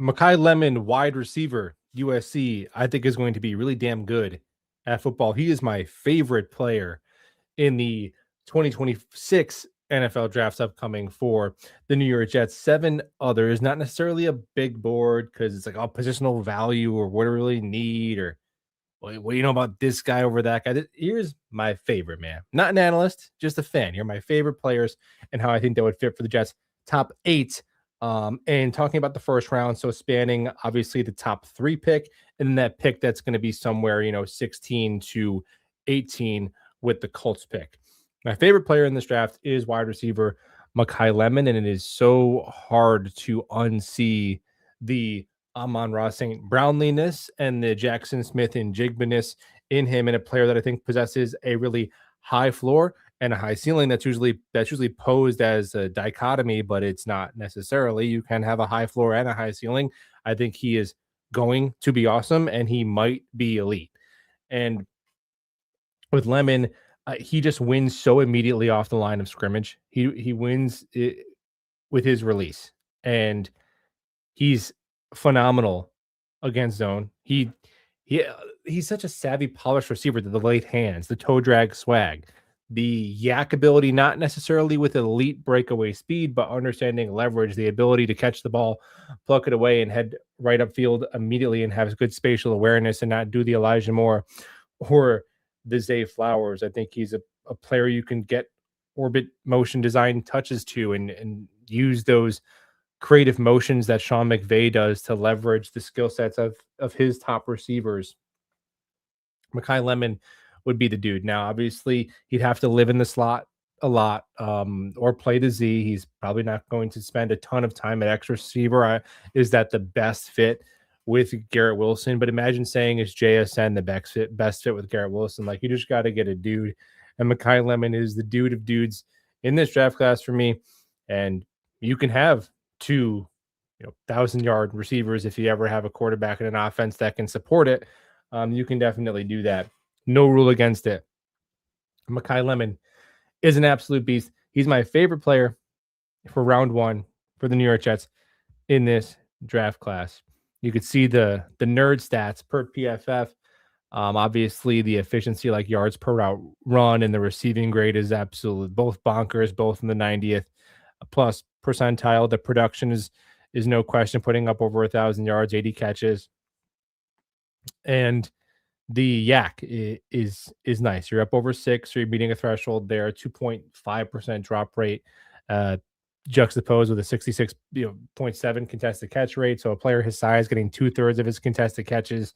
Makai Lemon, wide receiver, USC, I think is going to be really damn good at football. He is my favorite player in the 2026 NFL drafts upcoming for the New York Jets. 7 others, not necessarily a big board because it's like positional value or what do we really need or what do you know about this guy over that guy. Here's my favorite, man. Not an analyst, just a fan. You're my favorite players and how I think they would fit for the Jets. Top 8. And talking about the first round, so spanning obviously the top 3 pick, and then that pick that's going to be somewhere, 16 to 18 with the Colts pick. My favorite player in this draft is wide receiver Makai Lemon, and it is so hard to unsee the Amon-Ra St. Brownliness and the Jackson Smith and Jigbaness in him, and a player that I think possesses a really high floor and a high ceiling that's usually posed as a dichotomy, but it's not necessarily. You can have a high floor and a high ceiling. I think he is going to be awesome, and he might be elite. And with Lemon, he just wins so immediately off the line of scrimmage. He wins it with his release, and he's phenomenal against zone. He's such a savvy, polished receiver. The late hands, the toe drag swag, the yak ability, not necessarily with elite breakaway speed, but understanding leverage, the ability to catch the ball, pluck it away, and head right upfield immediately and have good spatial awareness and not do the Elijah Moore or the Zay Flowers. I think he's a player you can get orbit motion design touches to and use those creative motions that Sean McVay does to leverage the skill sets of his top receivers. Makai Lemon would be the dude. Now, obviously, he'd have to live in the slot a lot or play the Z. He's probably not going to spend a ton of time at X receiver. Is that the best fit with Garrett Wilson? But imagine saying is JSN the best fit with Garrett Wilson? Like, you just got to get a dude. And Makai Lemon is the dude of dudes in this draft class for me. And you can have 2 1,000-yard receivers if you ever have a quarterback in an offense that can support it. You can definitely do that. No rule against it. Makai Lemon is an absolute beast. He's my favorite player for round 1 for the New York Jets in this draft class. You could see the nerd stats per PFF. Obviously, the efficiency, like yards per route run, and the receiving grade is absolutely both bonkers, both in the 90th plus percentile. The production is no question, putting up over 1,000 yards, 80 catches, and the yak is nice. You're up over 6, so you're beating a threshold there. 2.5% drop rate, juxtaposed with a 66.7 contested catch rate. So a player his size getting 2/3 of his contested catches.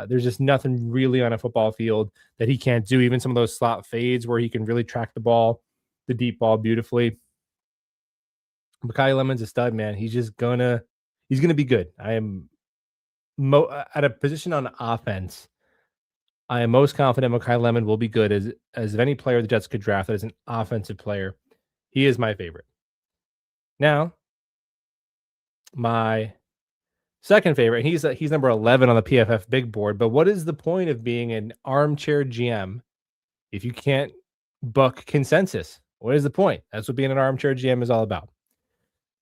There's just nothing really on a football field that he can't do. Even some of those slot fades where he can really track the ball, the deep ball beautifully. Makai Lemon's a stud, man. He's gonna be good. I am at a position on offense. I am most confident Makai Lemon will be good as any player the Jets could draft that is an offensive player. He is my favorite. Now, my second favorite, he's number 11 on the PFF big board. But what is the point of being an armchair GM if you can't buck consensus? What is the point? That's what being an armchair GM is all about.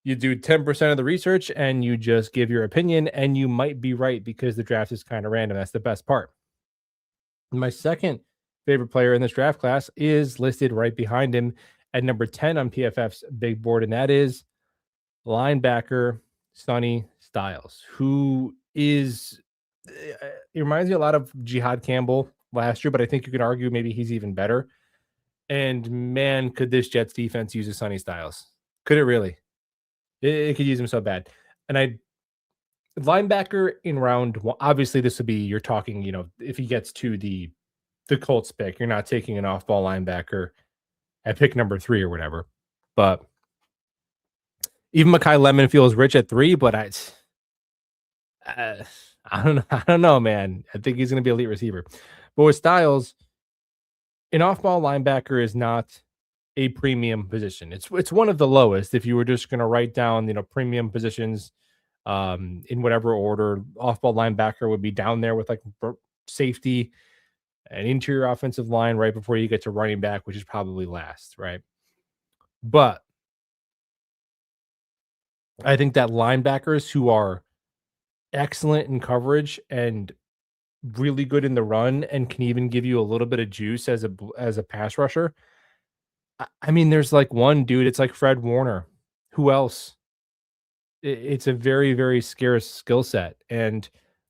You do 10% of the research and you just give your opinion, and you might be right because the draft is kind of random. That's the best part. My second favorite player in this draft class is listed right behind him at number 10 on PFF's big board, and that is linebacker Sonny Styles, who is, it reminds me a lot of Jihad Campbell last year, but I think you could argue maybe he's even better. And man, could this Jets defense use a Sonny Styles? Could it really? It could use him so bad. And linebacker in round 1, obviously this would be, you're talking, if he gets to the Colts pick, you're not taking an off-ball linebacker at pick number 3 or whatever. But even Makai Lemon feels rich at 3, but I don't know, man. I think he's going to be an elite receiver. But with Styles, an off-ball linebacker is not a premium position. It's one of the lowest. If you were just going to write down, premium positions in whatever order, off-ball linebacker would be down there with like safety and interior offensive line right before you get to running back, which is probably last, right? But I think that linebackers who are excellent in coverage and really good in the run and can even give you a little bit of juice as a pass rusher. I mean, there's like one dude, it's like Fred Warner. Who else? It's a very, very scarce skill set. And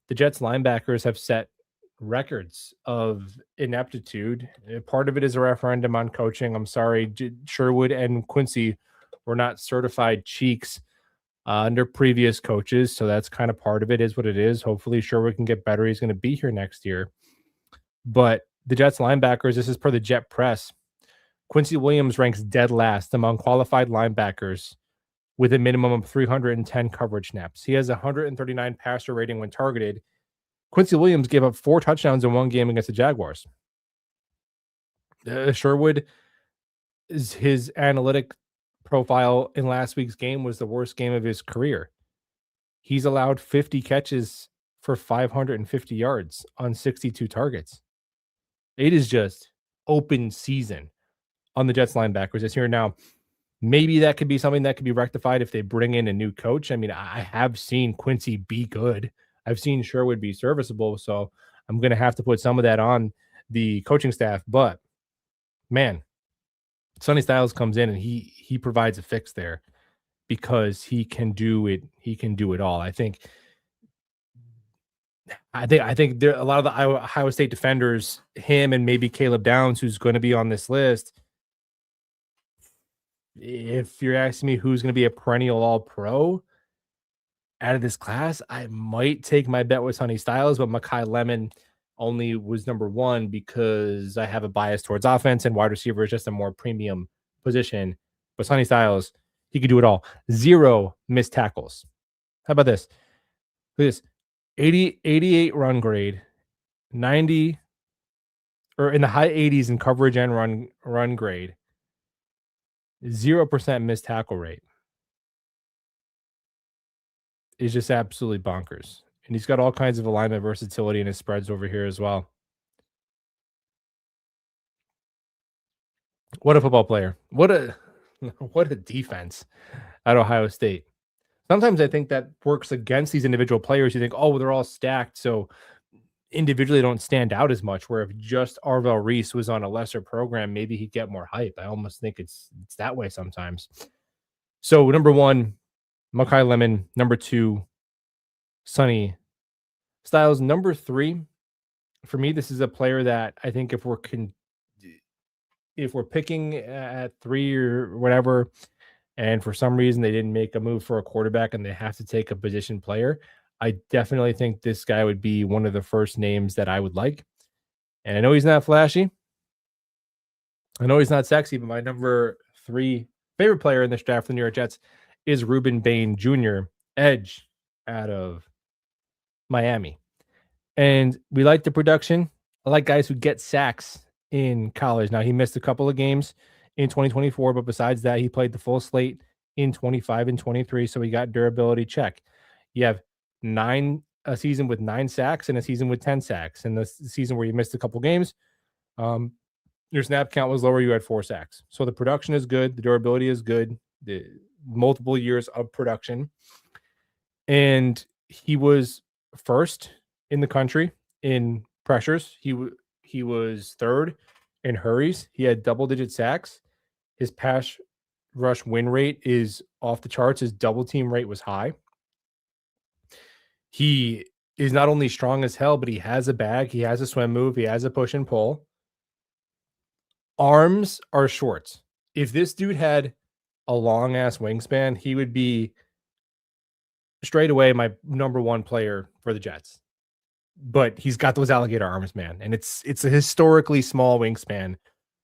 the Jets linebackers have set records of ineptitude. Part of it is a referendum on coaching. I'm sorry, Sherwood and Quincy were not certified cheeks under previous coaches. So that's kind of part of it, is what it is. Hopefully, Sherwood can get better. He's going to be here next year. But the Jets linebackers, this is per the Jet Press. Quincy Williams ranks dead last among qualified linebackers with a minimum of 310 coverage snaps. He has 139 passer rating when targeted. Quincy Williams gave up 4 touchdowns in one game against the Jaguars. Sherwood, his analytic profile in last week's game was the worst game of his career. He's allowed 50 catches for 550 yards on 62 targets. It is just open season on the Jets linebackers this year. Now, maybe that could be something that could be rectified if they bring in a new coach. I mean, I have seen Quincy be good. I've seen Sherwood be serviceable. So I'm going to have to put some of that on the coaching staff. But man, Sonny Styles comes in and he provides a fix there because he can do it. He can do it all. I think there a lot of the Ohio State defenders, him and maybe Caleb Downs, who's going to be on this list. If you're asking me who's going to be a perennial All-Pro out of this class, I might take my bet with Sonny Styles, but Mekhi Lemon only was number one because I have a bias towards offense and wide receiver is just a more premium position. But Sonny Styles, he could do it all. 0 missed tackles. How about this? Look at this. 88 run grade, 90 or in the high 80s in coverage and run grade, 0% missed tackle rate. Is just absolutely bonkers. And he's got all kinds of alignment versatility in his spreads over here as well. What a football player. What a defense at Ohio State. Sometimes I think that works against these individual players. You think, oh, well, they're all stacked, so individually don't stand out as much. Where if just Arvell Reese was on a lesser program, maybe he'd get more hype. I almost think it's that way sometimes. So number 1, Mekhi Lemon. Number 2, Sonny Styles. Number 3, for me, this is a player that I think if we're picking at 3 or whatever, and for some reason they didn't make a move for a quarterback and they have to take a position player, I definitely think this guy would be one of the first names that I would like. And I know he's not flashy. I know he's not sexy, but my number 3 favorite player in this draft for the New York Jets is Ruben Bain Jr., edge out of Miami. And we like the production. I like guys who get sacks in college. Now, he missed a couple of games in 2024, but besides that, he played the full slate in 25 and 23, so he got durability check. You have a season with 9 sacks and a season with 10 sacks. And the season where you missed a couple games, your snap count was lower. You had 4 sacks. So the production is good. The durability is good. The multiple years of production. And he was first in the country in pressures. He was third in hurries. He had double-digit sacks. His pass rush win rate is off the charts. His double team rate was high. He is not only strong as hell, but he has a bag. He has a swim move. He has a push and pull. Arms are short. If this dude had a long-ass wingspan, he would be straight away my number 1 player for the Jets. But he's got those alligator arms, man. And it's a historically small wingspan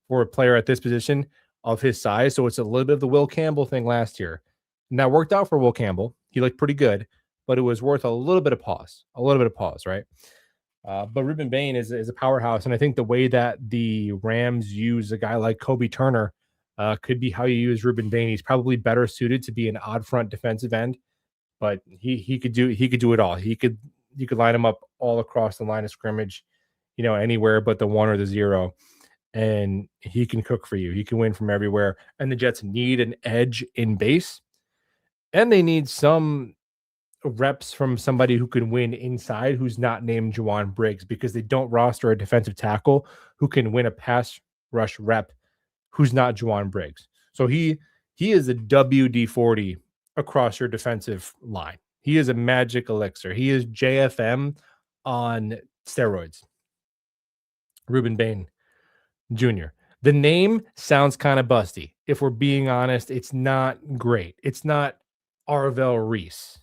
for a player at this position of his size. So it's a little bit of the Will Campbell thing last year. And that worked out for Will Campbell. He looked pretty good, but it was worth a little bit of pause, right? But Ruben Bain is a powerhouse. And I think the way that the Rams use a guy like Kobe Turner could be how you use Ruben Bain. He's probably better suited to be an odd front defensive end, but he could do it all. You could line him up all across the line of scrimmage, anywhere but the 1 or the 0. And he can cook for you. He can win from everywhere. And the Jets need an edge in base. And they need some reps from somebody who can win inside who's not named Juwan Briggs because they don't roster a defensive tackle who can win a pass rush rep who's not Juwan Briggs. So he is a WD-40 across your defensive line. He is a magic elixir. He is JFM on steroids. Ruben Bain Jr. The name sounds kind of busty. If we're being honest, it's not great. It's not Arvell Reese.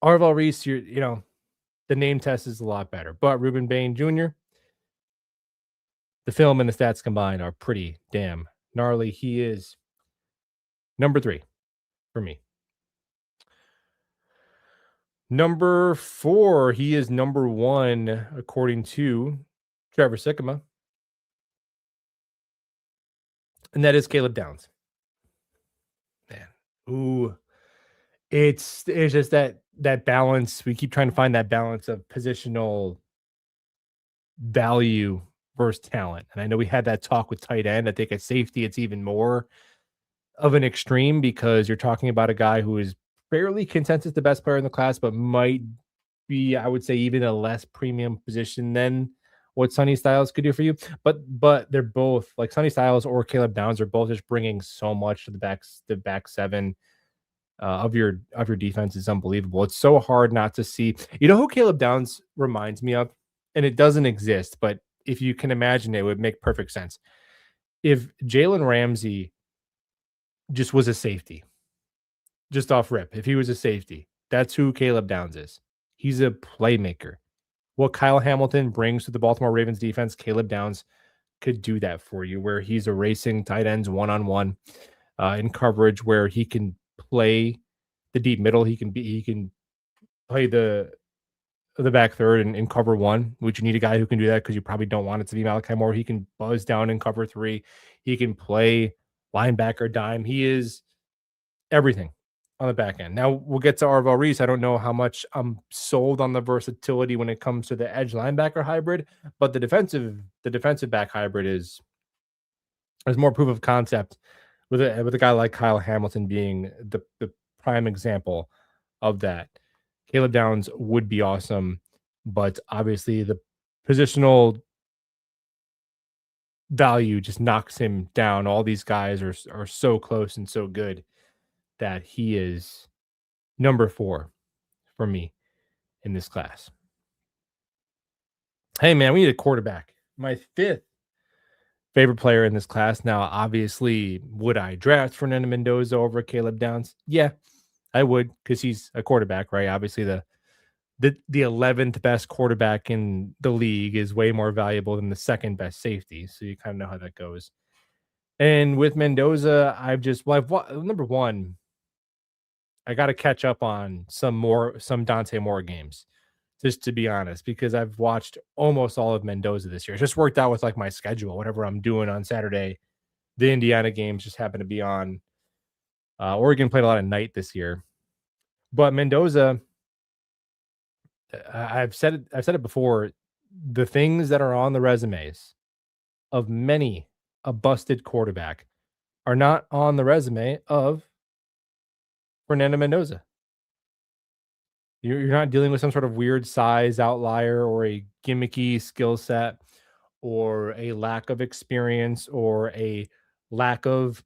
Arvell Reese, the name test is a lot better. But Ruben Bain Jr., the film and the stats combined are pretty damn gnarly. He is number 3 for me. Number 4, he is number 1 according to Trevor Sikkema, and that is Caleb Downs. Man, ooh, it's just that balance. We keep trying to find that balance of positional value versus talent, and I know we had that talk with tight end. I think at safety, it's even more of an extreme because you're talking about a guy who is fairly consensus the best player in the class, but might be, I would say, even a less premium position than what Sonny Styles could do for you. But they're both like Sonny Styles or Caleb Downs are both just bringing so much to the back seven of your defense is unbelievable. It's so hard not to see. You know who Caleb Downs reminds me of, and it doesn't exist, but if you can imagine it, it would make perfect sense. If Jalen Ramsey just was a safety, just off rip, if he was a safety, that's who Caleb Downs is. He's a playmaker. What Kyle Hamilton brings to the Baltimore Ravens defense, Caleb Downs could do that for you, where he's erasing tight ends one-on-one in coverage, where he can play the deep middle. He can play the back third and cover one, which you need a guy who can do that because you probably don't want it to be Malachi Moore. He can buzz down in cover 3. He can play linebacker dime. He is everything on the back end. Now we'll get to Arvell Reese. I don't know how much I'm sold on the versatility when it comes to the edge linebacker hybrid, but the defensive back hybrid is more proof of concept with a guy like Kyle Hamilton being the prime example of that. Caleb Downs would be awesome, but obviously the positional value just knocks him down. All these guys are so close and so good that he is number 4 for me in this class. Hey man, we need a quarterback. My 5th favorite player in this class. Now, obviously, would I draft Fernando Mendoza over Caleb Downs? Yeah, I would, because he's a quarterback, right? Obviously, the 11th best quarterback in the league is way more valuable than the second best safety. So you kind of know how that goes. And with Mendoza, number 1, I got to catch up on some Dante Moore games, just to be honest, because I've watched almost all of Mendoza this year. It just worked out with like my schedule, whatever I'm doing on Saturday. The Indiana games just happened to be on. Oregon played a lot of night this year, but Mendoza, I've said it before. The things that are on the resumes of many a busted quarterback are not on the resume of Fernando Mendoza. You're not dealing with some sort of weird size outlier or a gimmicky skill set or a lack of experience or a lack of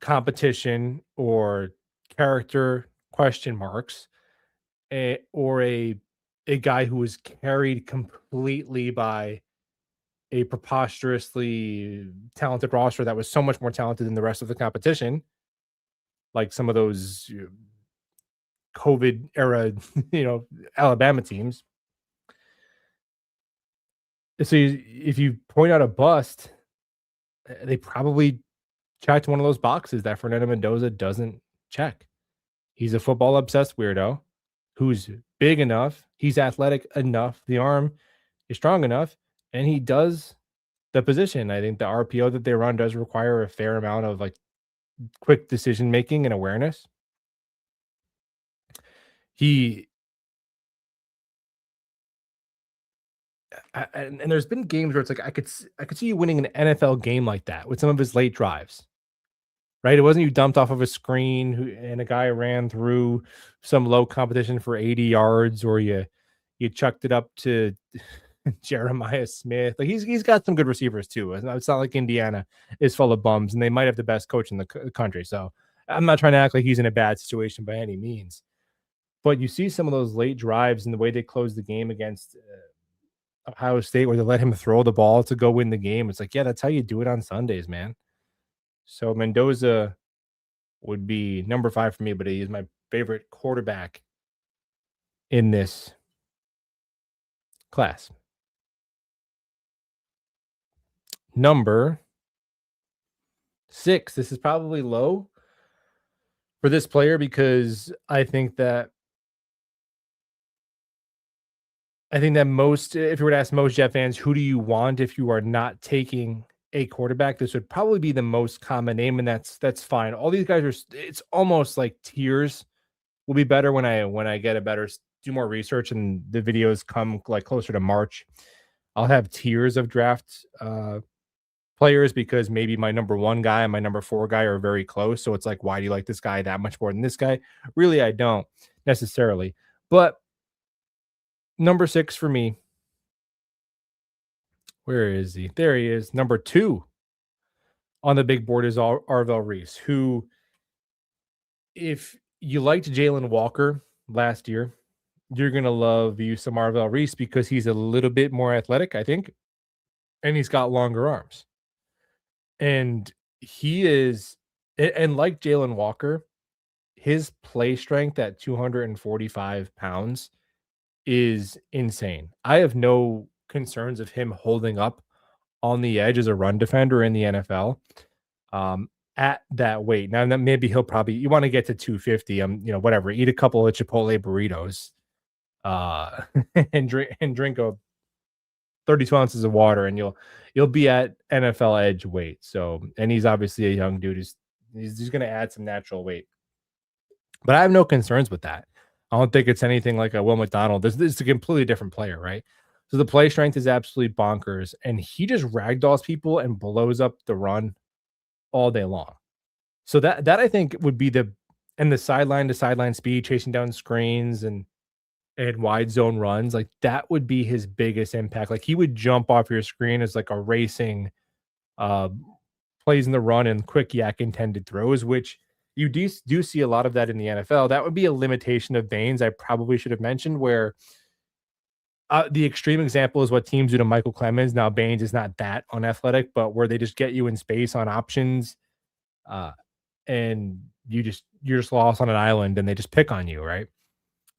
competition or character question marks, or a guy who was carried completely by a preposterously talented roster that was so much more talented than the rest of the competition, like some of those COVID era, Alabama teams. So if you point out a bust, they probably checked one of those boxes that Fernando Mendoza doesn't check. He's a football obsessed weirdo who's big enough, he's athletic enough, the arm is strong enough, and he does the position. I think the RPO that they run does require a fair amount of like quick decision making and awareness. He and there's been games where it's like I could see you winning an NFL game like that with some of his late drives. right? It wasn't you dumped off of a screen and a guy ran through some low competition for 80 yards, or you chucked it up to Jeremiah Smith. Like he's got some good receivers too. It's not like Indiana is full of bums, and they might have the best coach in the country. So I'm not trying to act like he's in a bad situation by any means. But you see some of those late drives and the way they closed the game against Ohio State, where they let him throw the ball to go win the game. It's like, yeah, that's how you do it on Sundays, man. So Mendoza would be number 5 for me, but he is my favorite quarterback in this class. Number 6. This is probably low for this player because I think that most, if you were to ask most Jet fans, who do you want if you are not taking a quarterback, this would probably be the most common name, and that's fine. All these guys it's almost like tiers. Will be better when I get a better do more research and the videos come like closer to March. I'll have tiers of draft players because maybe my number 1 guy and my number 4 guy are very close. So it's like, why do you like this guy that much more than this guy? Really, I don't necessarily. But number 6 for me, where is he? There he is. Number 2 on the big board is Arvell Reese, who, if you liked Jalen Walker last year, you're going to love you some Arvell Reese because he's a little bit more athletic, I think, and he's got longer arms. And he is, and like Jalen Walker, his play strength at 245 pounds is insane. I have no concerns of him holding up on the edge as a run defender in the NFL at that weight. Now, maybe he'll probably, you want to get to 250, whatever, eat a couple of Chipotle burritos uh and drink a 32 ounces of water, and you'll be at NFL edge weight. So, and he's obviously a young dude. He's going to add some natural weight, but I have no concerns with that. I don't think it's anything like a Will McDonald. This is a completely different player, right? So the play strength is absolutely bonkers, and he just ragdolls people and blows up the run all day long. So that I think would be the sideline to sideline speed, chasing down screens and wide zone runs, like that would be his biggest impact. Like he would jump off your screen as like a racing uh plays in the run and quick yak intended throws, which you do see a lot of that in the NFL. That would be a limitation of Baines I probably should have mentioned, where the extreme example is what teams do to Michael Clemens. Now Baines is not that unathletic, but where they just get you in space on options, uh, and you're just lost on an island and they just pick on you, right?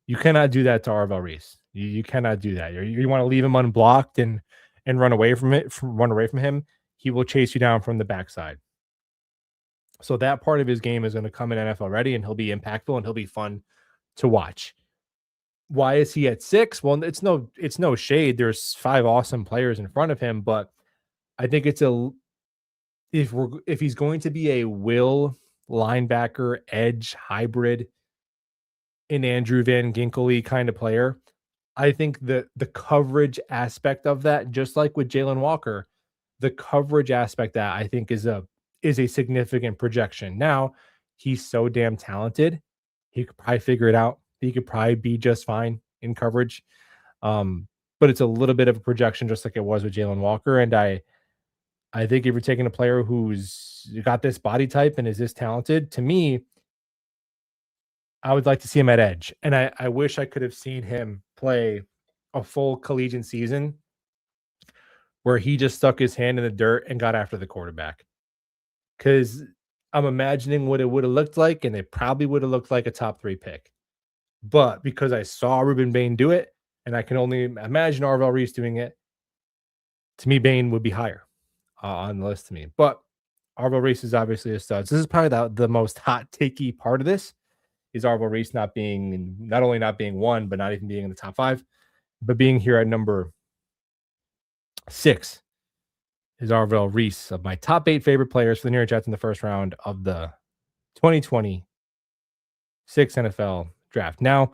You cannot do that to Arvell Reese. You cannot do that. You want to leave him unblocked and run away from him. He will chase you down from the backside. So that part of his game is going to come in NFL ready, and he'll be impactful and he'll be fun to watch. Why is he at 6? Well, it's no shade. There's 5 awesome players in front of him, but I think if he's going to be a will linebacker edge hybrid, an Andrew Van Ginkel kind of player, I think the coverage aspect of that, just like with Jalen Walker, the coverage aspect that I think is a significant projection. Now, he's so damn talented. He could probably figure it out. He could probably be just fine in coverage. But it's a little bit of a projection, just like it was with Jalen Walker. And I think if you're taking a player who's got this body type and is this talented, to me, I would like to see him at edge. And I wish I could have seen him play a full collegiate season where he just stuck his hand in the dirt and got after the quarterback. Because I'm imagining what it would have looked like, and it probably would have looked like a top 3 pick. But because I saw Ruben Bain do it, and I can only imagine Arvell Reese doing it, to me, Bain would be higher on the list to me. But Arvell Reese is obviously a stud. So this is probably the most hot takey part of this is Arvell Reese not only not being 1, but not even being in the top 5, but being here at number 6 is Arvell Reese, of my top 8 favorite players for the New York Jets in the first round of the 2026 NFL draft. Now,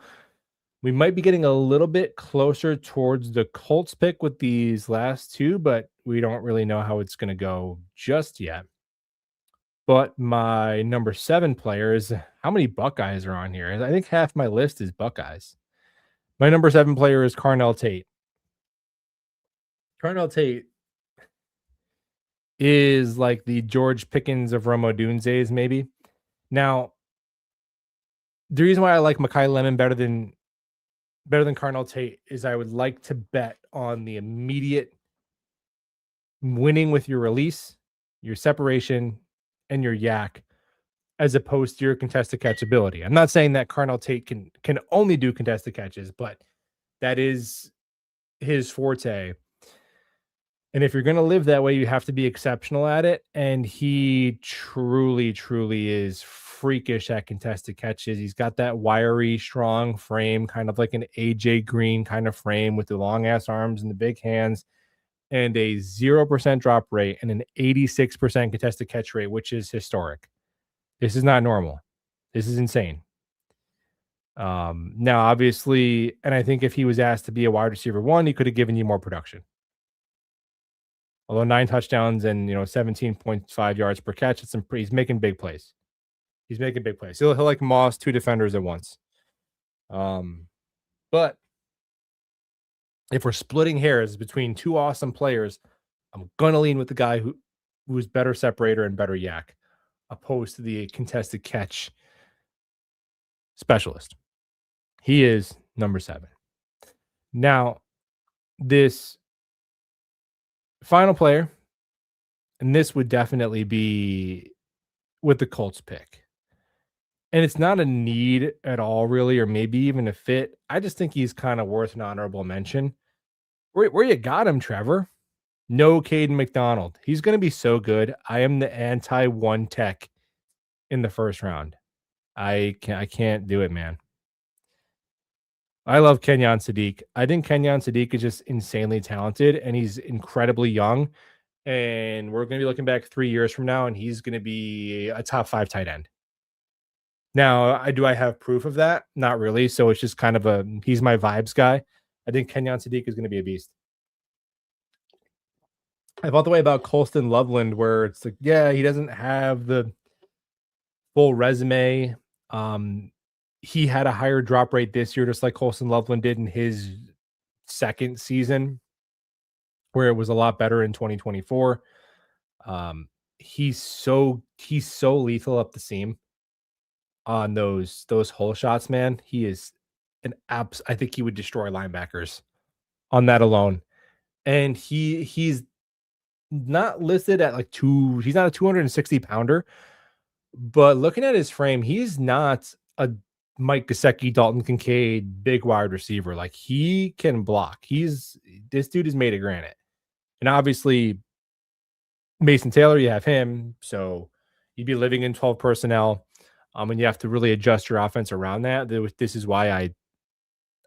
we might be getting a little bit closer towards the Colts pick with these last 2, but we don't really know how it's going to go just yet. But my number 7 player is how many Buckeyes are on here? I think half my list is Buckeyes. My number 7 player is Carnell Tate. Carnell Tate is like the George Pickens of Rome Odunze's maybe. Now, the reason why I like Mekhi Lemon better than Carnell Tate is I would like to bet on the immediate winning with your release, your separation, and your yak, as opposed to your contested catch ability. I'm not saying that Carnell Tate can only do contested catches, but that is his forte. And if you're going to live that way, you have to be exceptional at it. And he truly, truly is freakish at contested catches. He's got that wiry, strong frame, kind of like an AJ Green kind of frame with the long ass arms and the big hands, and a 0% drop rate and an 86% contested catch rate, which is historic. This is not normal. This is insane. Now, obviously, and I think if he was asked to be a wide receiver 1, he could have given you more production. Although 9 touchdowns and 17.5 yards per catch, he's making big plays. He's making big plays. He'll like Moss 2 defenders at once. But if we're splitting hairs between 2 awesome players, I'm gonna lean with the guy who's better separator and better yak, opposed to the contested catch specialist. He is number 7. Now, this final player, and this would definitely be with the Colts pick. And it's not a need at all, really, or maybe even a fit. I just think he's kind of worth an honorable mention. Where you got him, Trevor? No Caden McDonald. He's going to be so good. I am the anti-one tech in the first round. I can't do it, man. I love Kenyon Sadiq. I think Kenyon Sadiq is just insanely talented, and he's incredibly young. And we're going to be looking back 3 years from now, and he's going to be a top 5 tight end. Now, I have proof of that? Not really. So it's just kind of he's my vibes guy. I think Kenyon Sadiq is going to be a beast. I felt the way about Colston Loveland, where it's like, yeah, he doesn't have the full resume. He had a higher drop rate this year, just like Colston Loveland did in his second season, where it was a lot better in 2024. He's so lethal up the seam on those hole shots, man. He is I think he would destroy linebackers on that alone. And he's not listed at like he's not a 260 pounder, but looking at his frame, he's not a Mike Gesicki, Dalton Kincaid, big wide receiver. Like, he can block. This dude is made of granite. And obviously Mason Taylor, you have him. So you'd be living in 12 personnel. And you have to really adjust your offense around that. This is why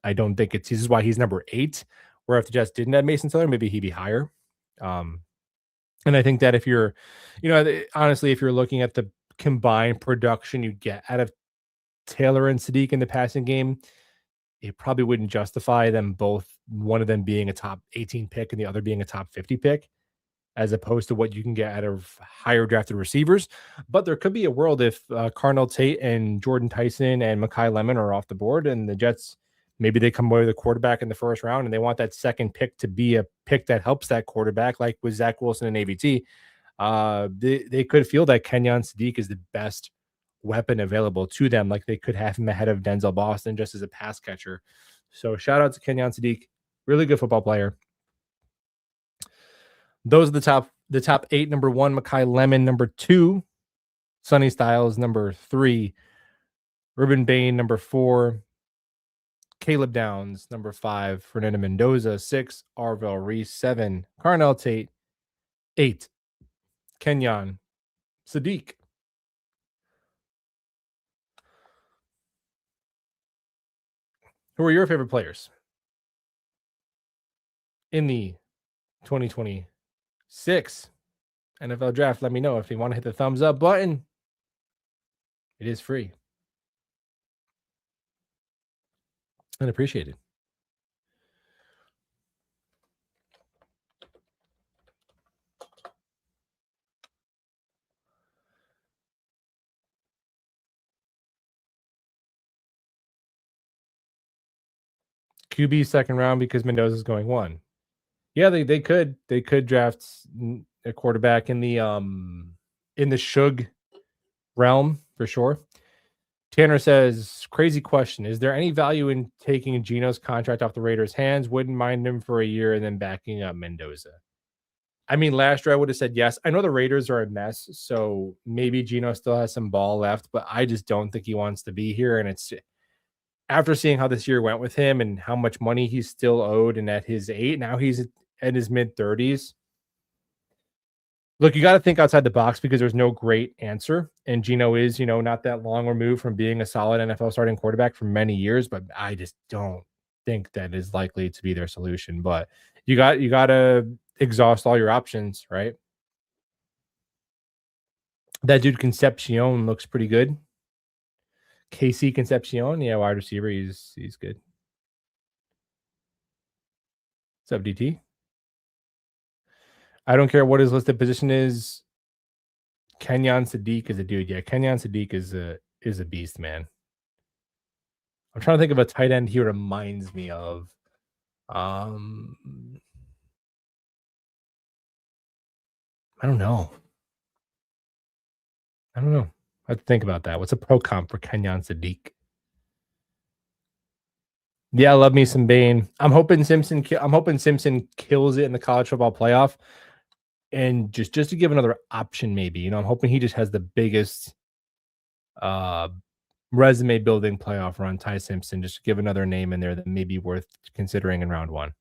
I don't think this is why he's number 8. Where if the Jets didn't have Mason Taylor, maybe he'd be higher. And I think that if you're, honestly, if you're looking at the combined production you get out of Taylor and Sadiq in the passing game, it probably wouldn't justify them both, one of them being a top 18 pick and the other being a top 50 pick, as opposed to what you can get out of higher drafted receivers. But there could be a world if Carnell Tate and Jordan Tyson and Mekhi Lemon are off the board, and the Jets, maybe they come away with a quarterback in the first round and they want that second pick to be a pick that helps that quarterback, like with Zach Wilson and AVT. They could feel that Kenyon Sadiq is the best weapon available to them. Like, they could have him ahead of Denzel Boston just as a pass catcher. So shout out to Kenyon Sadiq. Really good football player. Those are the top 8. Number 1, Mekhi Lemon. Number 2, Sonny Styles. Number 3, Ruben Bain. Number 4, Caleb Downs. Number 5, Fernando Mendoza. 6, Arvell Reese. 7, Carnell Tate. 8, Kenyon Sadiq. Who are your favorite players in the 2026 NFL draft? Let me know. If you want to hit the thumbs up button, it is free and appreciated. QB second round because Mendoza's going one. Yeah, they could draft a quarterback in the Shug realm for sure. Tanner says, crazy question. Is there any value in taking Gino's contract off the Raiders' hands? Wouldn't mind him for a year and then backing up Mendoza. I mean, last year I would have said yes. I know the Raiders are a mess, so maybe Gino still has some ball left, but I just don't think he wants to be here. And it's after seeing how this year went with him and how much money he's still owed, and at his eight, now he's at his mid 30s. Look, you got to think outside the box because there's no great answer. And Gino is, not that long removed from being a solid NFL starting quarterback for many years, but I just don't think that is likely to be their solution. But you got to exhaust all your options, right? That dude Concepcion looks pretty good. KC Concepcion, yeah, wide receiver, he's good. What's up, DT? I don't care what his listed position is. Kenyon Sadiq is a dude. Yeah, Kenyon Sadiq is a beast, man. I'm trying to think of a tight end he reminds me of. Um, I don't know. I don't know. I have to think about that. What's a pro comp for Kenyon Sadiq? Yeah, I love me some Bane. I'm hoping Simpson kills it in the college football playoff, and just to give another option, maybe. I'm hoping he just has the biggest uh resume building playoff run. Ty Simpson, just to give another name in there that may be worth considering in round one.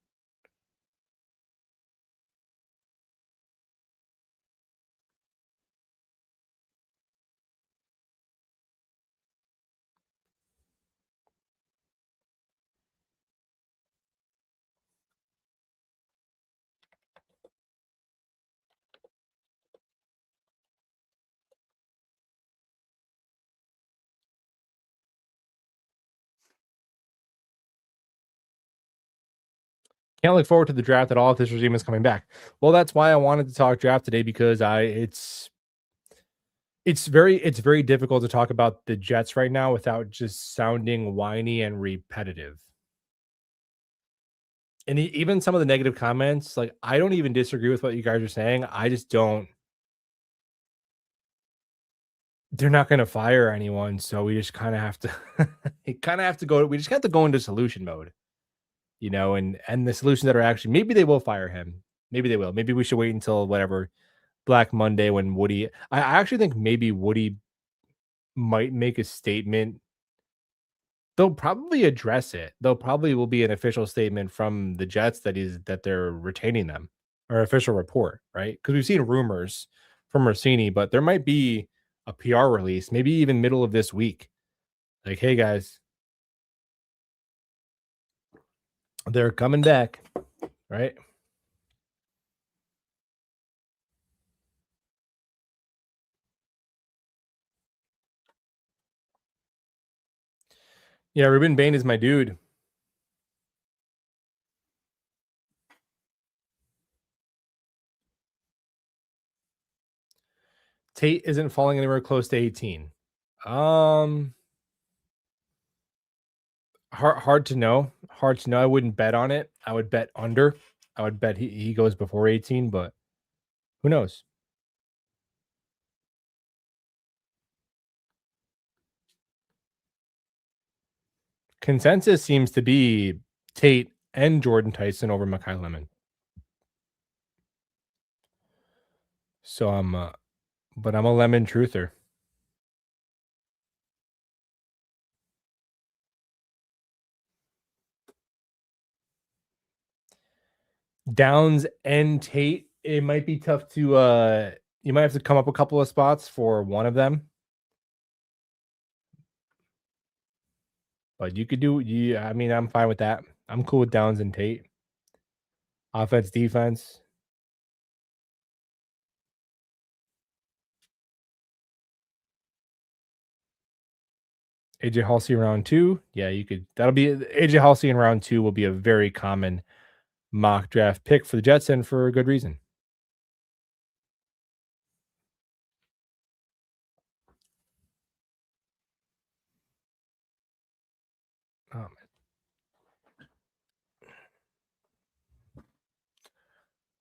Can't look forward to the draft at all if this regime is coming back. Well, that's why I wanted to talk draft today because it's very difficult to talk about the Jets right now without just sounding whiny and repetitive. And even some of the negative comments, like I don't even disagree with what you guys are saying. I just don't. They're not going to fire anyone, so we just kind of have to. kind of have to go. We just have to go into solution mode, and the solutions that are actually maybe they will fire him. Maybe they will. Maybe we should wait until whatever Black Monday when Woody. I actually think maybe Woody might make a statement. They'll probably address it. There'll probably will be an official statement from the Jets that they're retaining them, or official report, right? Because we've seen rumors from Rossini, but there might be a PR release, maybe even middle of this week. Like, hey guys, they're coming back, right? Yeah, Ruben Bain is my dude. Tate isn't falling anywhere close to 18. Um, hard to know. Hard to know. I wouldn't bet on it. I would bet under. I would bet he goes before 18, but who knows? Consensus seems to be Tate and Jordan Tyson over Makai Lemon. So but I'm a Lemon truther. Downs and Tate, it might be tough to you might have to come up a couple of spots for one of them. But you could do I mean, I'm fine with that. I'm cool with Downs and Tate. Offense, defense. AJ Halsey in round two. Yeah, you could that'll be AJ Halsey in round two will be a very common mock draft pick for the Jets and for a good reason. Oh,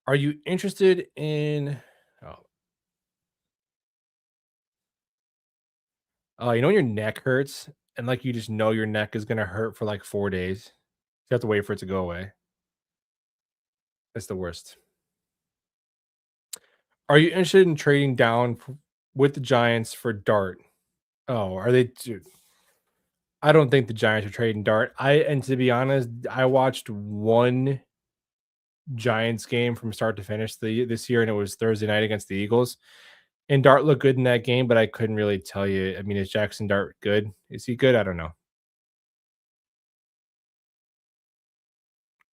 Are you interested in oh, you know when your neck hurts and like you just know your neck is gonna hurt for like 4 days? You have to wait for it to go away. That's the worst. Are you interested in trading down with the Giants for Dart? Oh, are they dude, I don't think the Giants are trading Dart. To be honest, I watched one Giants game from start to finish this year, and it was Thursday night against the Eagles. And Dart looked good in that game, but I couldn't really tell you. I mean, is Jackson Dart good? Is he good? I don't know.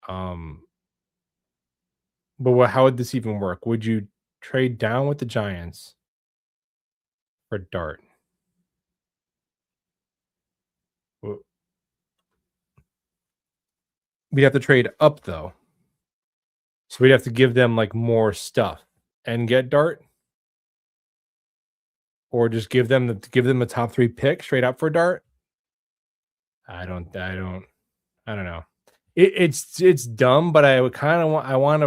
Um, but how would this even work? Would you trade down with the Giants for Dart? W- We'd have to trade up though, so we'd have to give them like more stuff and get Dart, or just give them a top 3 pick straight up for Dart. I don't know. It's dumb, but I would kind of want I want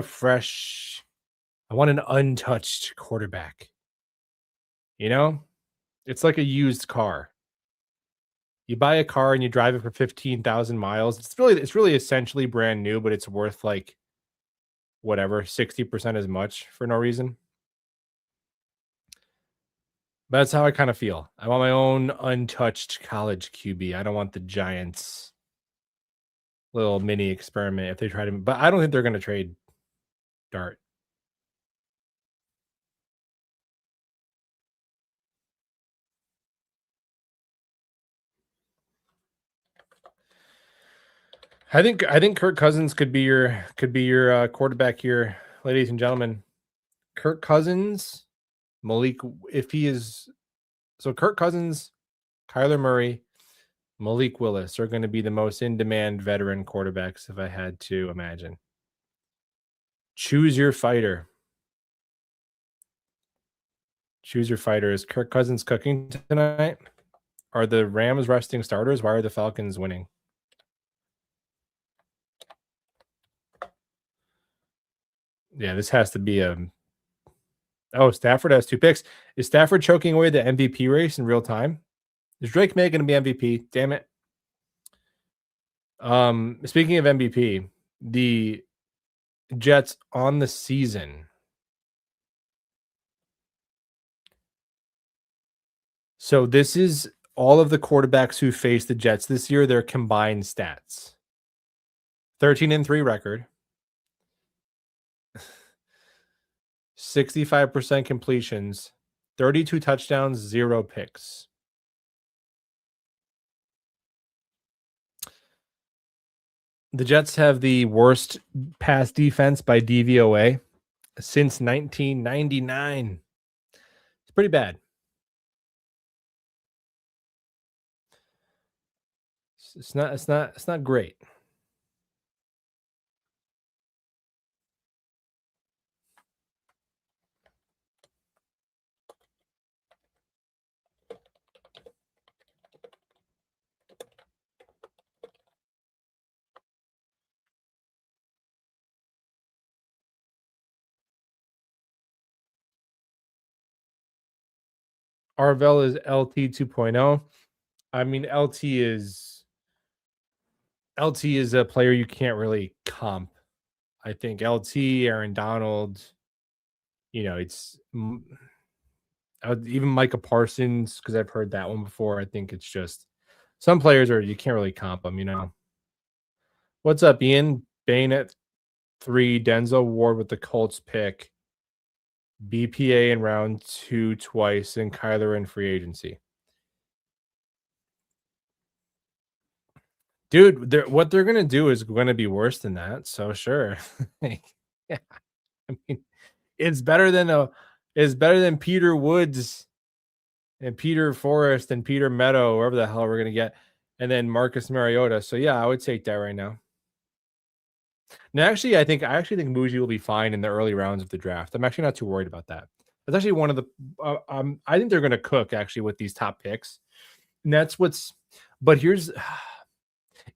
an untouched quarterback. You know, it's like a used car. You buy a car and you drive it for 15,000 miles. It's really essentially brand new, but it's worth like whatever 60% as much for no reason. But that's how I kind of feel. I want my own untouched college QB. I don't want the Giants little mini experiment if they try to, but I don't think they're going to trade Dart. I think Kirk Cousins could be your quarterback here, ladies and gentlemen. Kirk Cousins, Malik, if he is so Kirk Cousins, Kyler Murray, Malik Willis are going to be the most in demand veteran quarterbacks if I had to imagine. Choose your fighter. Choose your fighter. Is Kirk Cousins cooking tonight? Are the Rams resting starters? Why are the Falcons winning? Yeah, this has to be a. Oh, Stafford has 2 picks. Is Stafford choking away the MVP race in real time? Is Drake May going to be MVP? Damn it. Speaking of MVP, the Jets on the season. So this is all of the quarterbacks who faced the Jets this year, their combined stats. 13-3 record. 65% completions, 32 touchdowns, 0 picks. The Jets have the worst pass defense by DVOA since 1999. It's pretty bad. It's not great. Arvell is LT 2.0. I mean, LT is a player you can't really comp. I think LT, Aaron Donald, it's even Micah Parsons, because I've heard that one before. I think it's just some players you can't really comp them. What's up, Ian? Bain at 3, Denzel Ward with the Colts pick, BPA in round 2 twice, and Kyler in free agency. Dude, what they're gonna do is going to be worse than that. So sure, yeah. I mean, it's better than Peter Woods and Peter Forrest and Peter Meadow, wherever the hell we're gonna get, and then Marcus Mariota. So yeah, I would take that right now. Now, actually, I actually think Muji will be fine in the early rounds of the draft. I'm actually not too worried about that. That's actually one of the. I think they're going to cook actually with these top picks, and that's what's. But here's,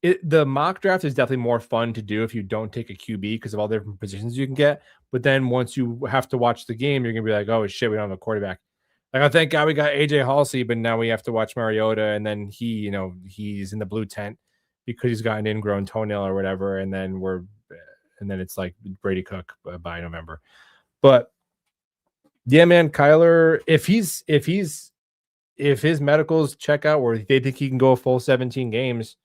The mock draft is definitely more fun to do if you don't take a QB because of all the different positions you can get. But then once you have to watch the game, you're gonna be like, oh shit, we don't have a quarterback. Like, oh, thank God we got AJ Halsey, but now we have to watch Mariota, and then he's in the blue tent because he's got an ingrown toenail or whatever, and then it's like Brady Cook by November. But yeah, man, Kyler, if his medicals check out where they think he can go a full 17 games,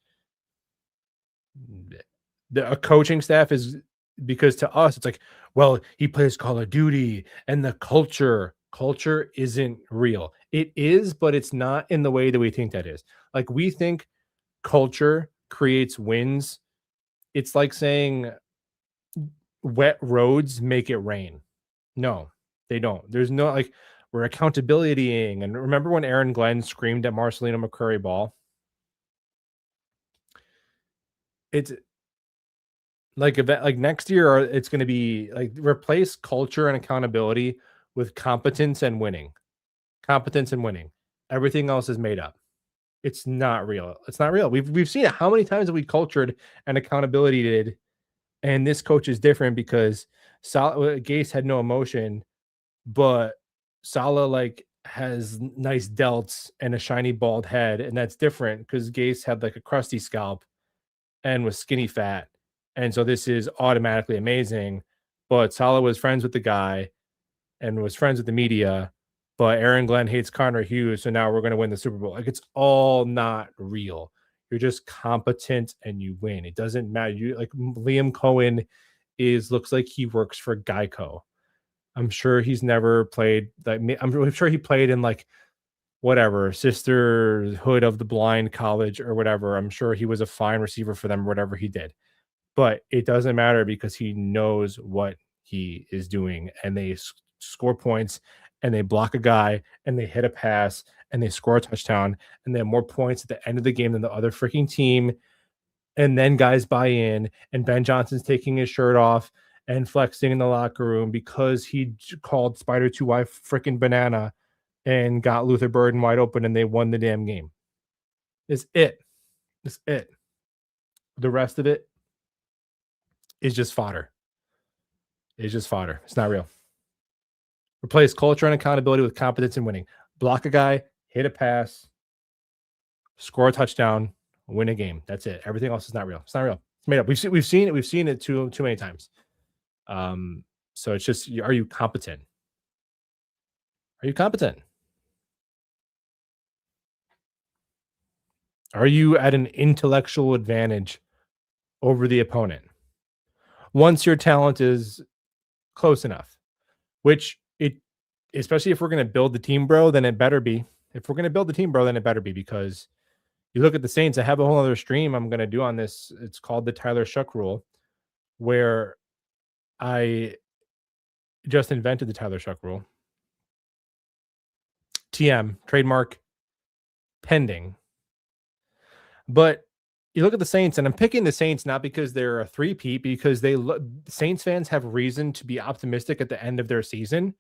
a coaching staff is, because to us it's like, well, he plays Call of Duty and the culture isn't real. It is, but it's not in the way that we think that is. Like, we think culture creates wins. It's like saying wet roads make it rain. No, they don't. There's no, like, we're accountabilitying. And remember when Aaron Glenn screamed at Marcelino McCurry Ball? It's like next year, it's going to be like, replace culture and accountability with competence and winning. Competence and winning. Everything else is made up. It's not real. It's not real. We've seen it. How many times have we cultured and accountability did? And this coach is different because Gase had no emotion, but Saleh like has nice delts and a shiny bald head, and that's different because Gase had like a crusty scalp and was skinny fat, and so this is automatically amazing. But Saleh was friends with the guy and was friends with the media, but Aaron Glenn hates Connor Hughes, so now we're going to win the Super Bowl. Like, it's all not real. You're just competent and you win. It doesn't matter. You like Liam Cohen looks like he works for Geico. I'm sure he's never played like, I'm sure he played in like whatever Sisterhood of the Blind college or whatever. I'm sure he was a fine receiver for them, whatever he did. But it doesn't matter because he knows what he is doing, and they score points, and they block a guy, and they hit a pass, and they score a touchdown, and they have more points at the end of the game than the other freaking team. And then guys buy in, and Ben Johnson's taking his shirt off and flexing in the locker room because he called Spider 2Y freaking banana and got Luther Burden wide open, and they won the damn game. It's it. It's it. The rest of it is just fodder. It's just fodder. It's not real. Replace culture and accountability with competence and winning. Block a guy, hit a pass, score a touchdown, win a game. That's it. Everything else is not real. It's not real. It's made up. We've seen it. We've seen it too many times. So it's just, are you competent? Are you competent? Are you at an intellectual advantage over the opponent once your talent is close enough? Which it, especially if we're going to build the team, bro, then it better be. If we're going to build the team, bro, then it better be, because you look at the Saints. I have a whole other stream I'm going to do on this. It's called the Tyler Shuck rule, where I just invented the Tyler Shuck rule. TM, trademark pending. But you look at the Saints, and I'm picking the Saints not because they're a three-peat, because Saints fans have reason to be optimistic at the end of their season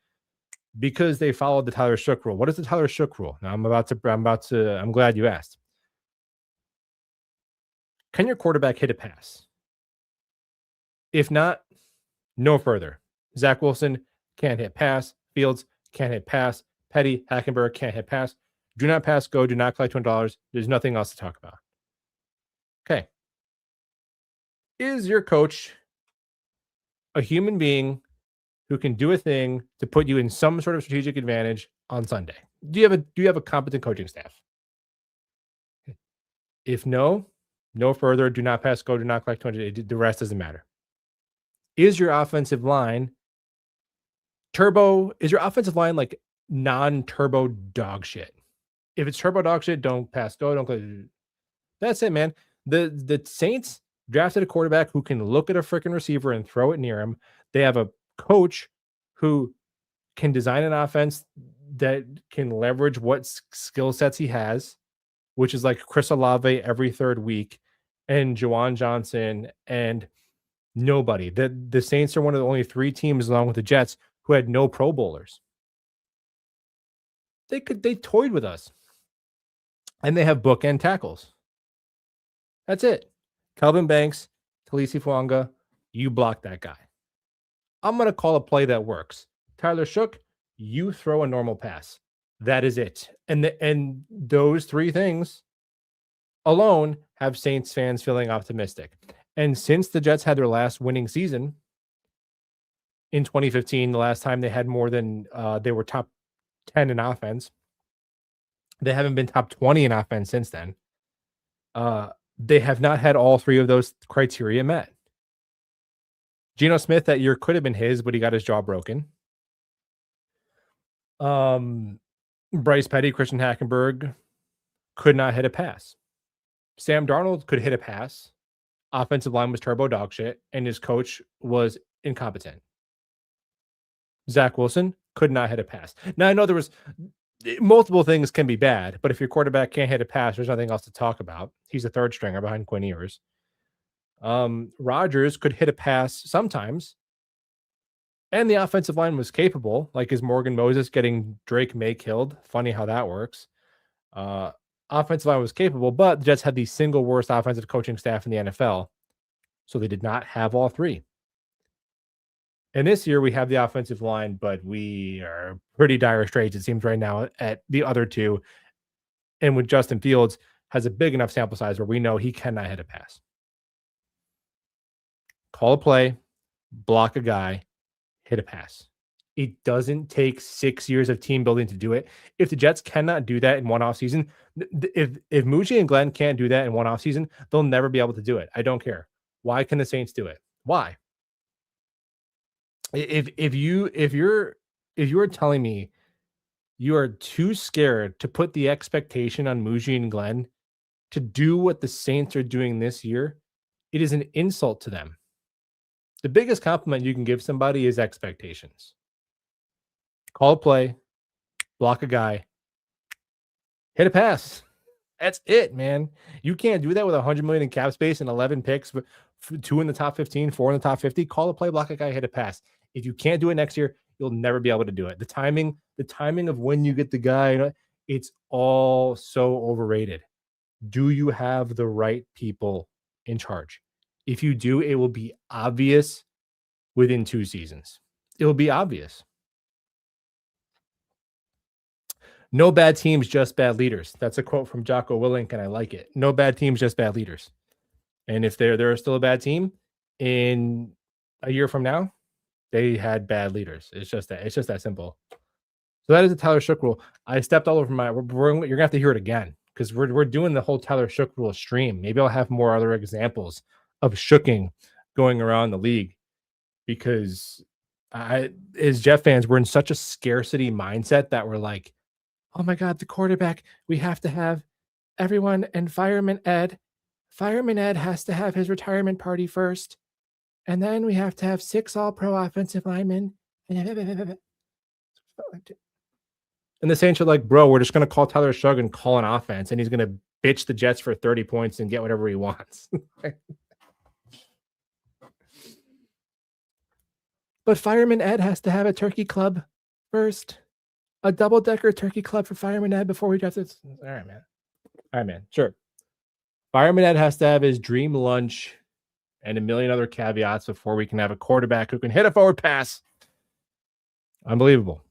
because they followed the Tyler Shuck rule. What is the Tyler Shuck rule? Now I'm glad you asked. Can your quarterback hit a pass? If not, no further. Zach Wilson can't hit pass. Fields can't hit pass. Petty, Hackenberg can't hit pass. Do not pass go. Do not collect $20. There's nothing else to talk about. Okay. Is your coach a human being who can do a thing to put you in some sort of strategic advantage on Sunday? Do you have a competent coaching staff? If no further, do not pass go, do not collect 20. The rest doesn't matter. Is your offensive line turbo? Is your offensive line like non-turbo dog shit? If it's turbo dog shit, don't pass go, don't collect. That's it, man. The Saints drafted a quarterback who can look at a freaking receiver and throw it near him. They have a coach who can design an offense that can leverage what skill sets he has, which is like Chris Olave every third week, and Juwan Johnson, and nobody. The Saints are one of the only three teams, along with the Jets, who had no Pro Bowlers. They toyed with us, and they have bookend tackles. That's it. Kelvin Banks, Talisi Fuanga, you block that guy. I'm going to call a play that works. Tyler Shuck, you throw a normal pass. That is it. And those three things alone have Saints fans feeling optimistic. And since the Jets had their last winning season in 2015, the last time they had more than they were top 10 in offense, they haven't been top 20 in offense since then. They have not had all three of those criteria met. Geno Smith that year could have been his, but he got his jaw broken. Bryce Petty, Christian Hackenberg could not hit a pass. Sam Darnold could hit a pass. Offensive line was turbo dog shit, and his coach was incompetent. Zach Wilson could not hit a pass. Now, I know there was multiple things can be bad, but if your quarterback can't hit a pass, there's nothing else to talk about. He's a third stringer behind Quinn Ewers. Rodgers could hit a pass sometimes, and the offensive line was capable, like is Morgan Moses getting Drake May killed. Funny how that works. Offensive line was capable, but the Jets had the single worst offensive coaching staff in the NFL, so they did not have all three. And this year we have the offensive line, but we are pretty dire straits, it seems, right now at the other two. And with Justin Fields has a big enough sample size where we know he cannot hit a pass. Call a play, block a guy, hit a pass. It doesn't take 6 years of team building to do it. If the Jets cannot do that in one offseason, if Muji and Glenn can't do that in one offseason, they'll never be able to do it. I don't care. Why can the Saints do it? Why? If you're telling me you are too scared to put the expectation on Muji and Glenn to do what the Saints are doing this year, it is an insult to them. The biggest compliment you can give somebody is expectations. Call a play, block a guy, hit a pass. That's it, man. You can't do that with $100 million in cap space and 11 picks, but 2 in the top 15, 4 in the top 50. Call a play, block a guy, hit a pass. If you can't do it next year, you'll never be able to do it. The timing of when you get the guy, it's all so overrated. Do you have the right people in charge? If you do, it will be obvious within 2 seasons. It will be obvious. No bad teams, just bad leaders. That's a quote from Jocko Willink, and I like it. No bad teams, just bad leaders. And if they're still a bad team in a year from now, they had bad leaders. It's just that simple. So that is the Tyler Shuck rule. I stepped all over you're gonna have to hear it again because we're doing the whole Tyler Shuck rule stream. Maybe I'll have more other examples of shooking going around the league because as Jet fans, we're in such a scarcity mindset that we're like, oh my God, the quarterback, we have to have everyone and Fireman Ed. Fireman Ed has to have his retirement party first. And then we have to have 6 all-pro offensive linemen. And the Saints are like, bro, we're just going to call Tyler Shuck and call an offense, and he's going to bitch the Jets for 30 points and get whatever he wants. But Fireman Ed has to have a turkey club first. A double-decker turkey club for Fireman Ed before we draft it. All right, man. Sure. Fireman Ed has to have his dream lunch and a million other caveats before we can have a quarterback who can hit a forward pass. Unbelievable.